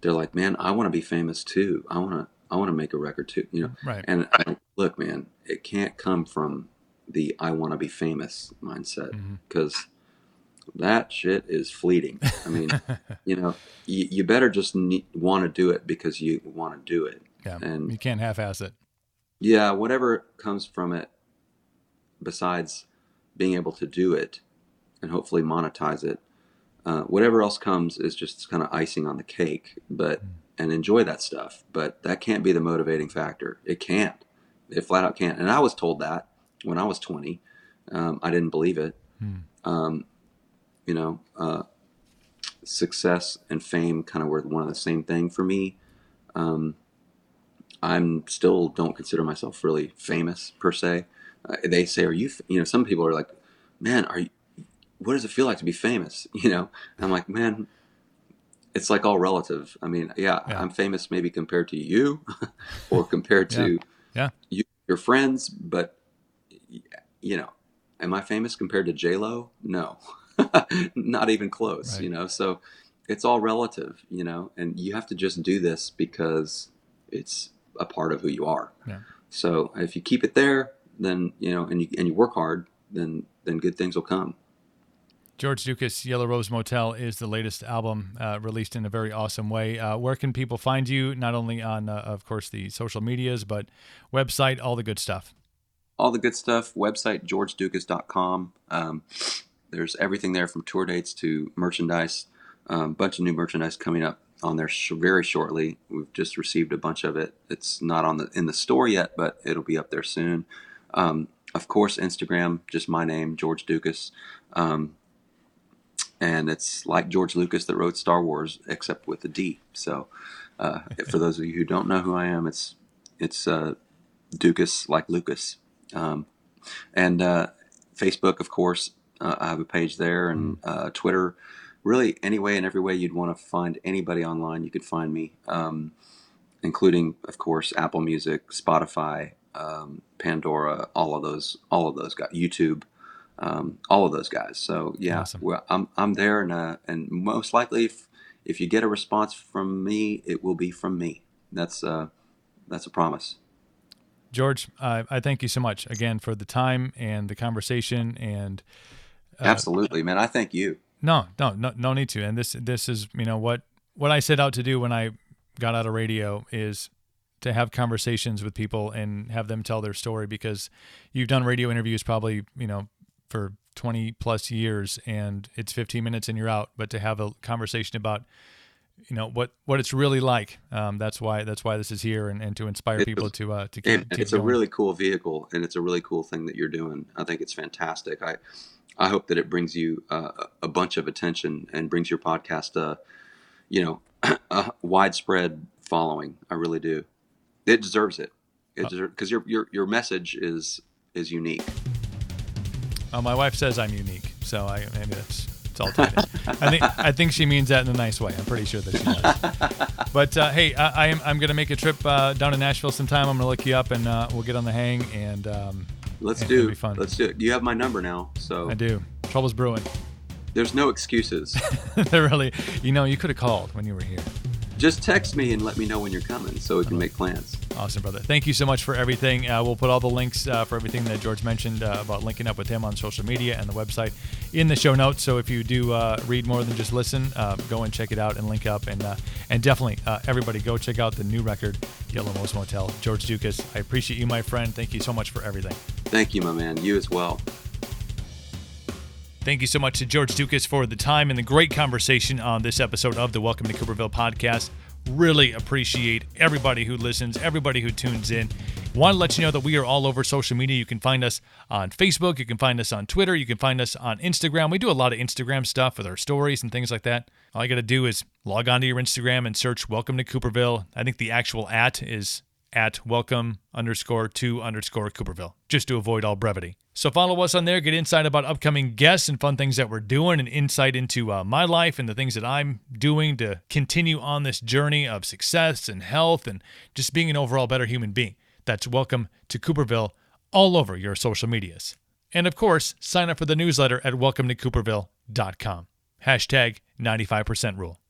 they're like, man, I want to be famous too. I want to make a record too, Right. And I'm like, look, man, it can't come from the I want to be famous mindset, because that shit is fleeting. I mean, you better just want to do it because you want to do it. Yeah, and you can't half-ass it. Yeah, whatever comes from it, besides being able to do it and hopefully monetize it, whatever else comes is just kind of icing on the cake. And enjoy that stuff. But that can't be the motivating factor. It can't. It flat out can't. And I was told that when I was 20. I didn't believe it. Success and fame kind of were one of the same thing for me. I'm still don't consider myself really famous per se. They say, are you, some people are like, man, what does it feel like to be famous? And I'm like, man, it's like all relative. I mean, yeah. I'm famous maybe compared to you or compared to your friends, but am I famous compared to J-Lo? No, not even close, right. So it's all relative, and you have to just do this because it's a part of who you are. Yeah. So if you keep it there, then, and you work hard, then good things will come. George Ducas, Yellow Rose Motel is the latest album, released in a very awesome way. Where can people find you? Not only on, of course, the social medias, but website, all the good stuff. All the good stuff. Website, georgeducas.com. There's everything there from tour dates to merchandise. A bunch of new merchandise coming up on there very shortly. We've just received a bunch of it. It's not in the store yet, but it'll be up there soon. Of course, Instagram, just my name, George Ducas. And it's like George Lucas that wrote Star Wars, except with a D. So for those of you who don't know who I am, it's Ducas like Lucas. And Facebook, of course, I have a page there, and Twitter. Really, any way and every way you'd want to find anybody online, you could find me, including, of course, Apple Music, Spotify, Pandora, all of those guys, YouTube. All of those guys. So yeah, awesome. I'm there, and most likely, if you get a response from me, it will be from me. That's a promise. George, I thank you so much again for the time and the conversation. And absolutely, man. I thank you. No need to. And this is what I set out to do when I got out of radio is to have conversations with people and have them tell their story, because you've done radio interviews probably for 20 plus years, and it's 15 minutes and you're out. But to have a conversation about, what it's really like, that's why this is here, and to inspire people to keep it's going. A really cool vehicle, and it's a really cool thing that you're doing. I think it's fantastic. I hope that it brings you a bunch of attention and brings your podcast a widespread following. I really do. It deserves it. Because your message is unique. My wife says I'm unique, so maybe it's all taken. I think she means that in a nice way. I'm pretty sure that she does. But hey, I'm going to make a trip down to Nashville sometime. I'm going to look you up, and we'll get on the hang, and let's and do. It'll be fun. Let's do it. You have my number now, so I do. Trouble's brewing. There's no excuses. There really, you could have called when you were here. Just text me and let me know when you're coming so we can make plans. Awesome, brother. Thank you so much for everything. We'll put all the links for everything that George mentioned about linking up with him on social media and the website in the show notes. So if you do read more than just listen, go and check it out and link up. And definitely, everybody, go check out the new record, Yellow Rose Motel. George Ducas, I appreciate you, my friend. Thank you so much for everything. Thank you, my man. You as well. Thank you so much to George Ducas for the time and the great conversation on this episode of the Welcome to Cooperville podcast. Really appreciate everybody who listens, everybody who tunes in. Want to let you know that we are all over social media. You can find us on Facebook. You can find us on Twitter. You can find us on Instagram. We do a lot of Instagram stuff with our stories and things like that. All you got to do is log on to your Instagram and search Welcome to Cooperville. I think the actual @ is @welcome_to_Cooperville, just to avoid all brevity. So follow us on there, get insight about upcoming guests and fun things that we're doing, and insight into my life and the things that I'm doing to continue on this journey of success and health and just being an overall better human being. That's Welcome to Cooperville all over your social medias. And of course, sign up for the newsletter at welcometocooperville.com. #95% rule.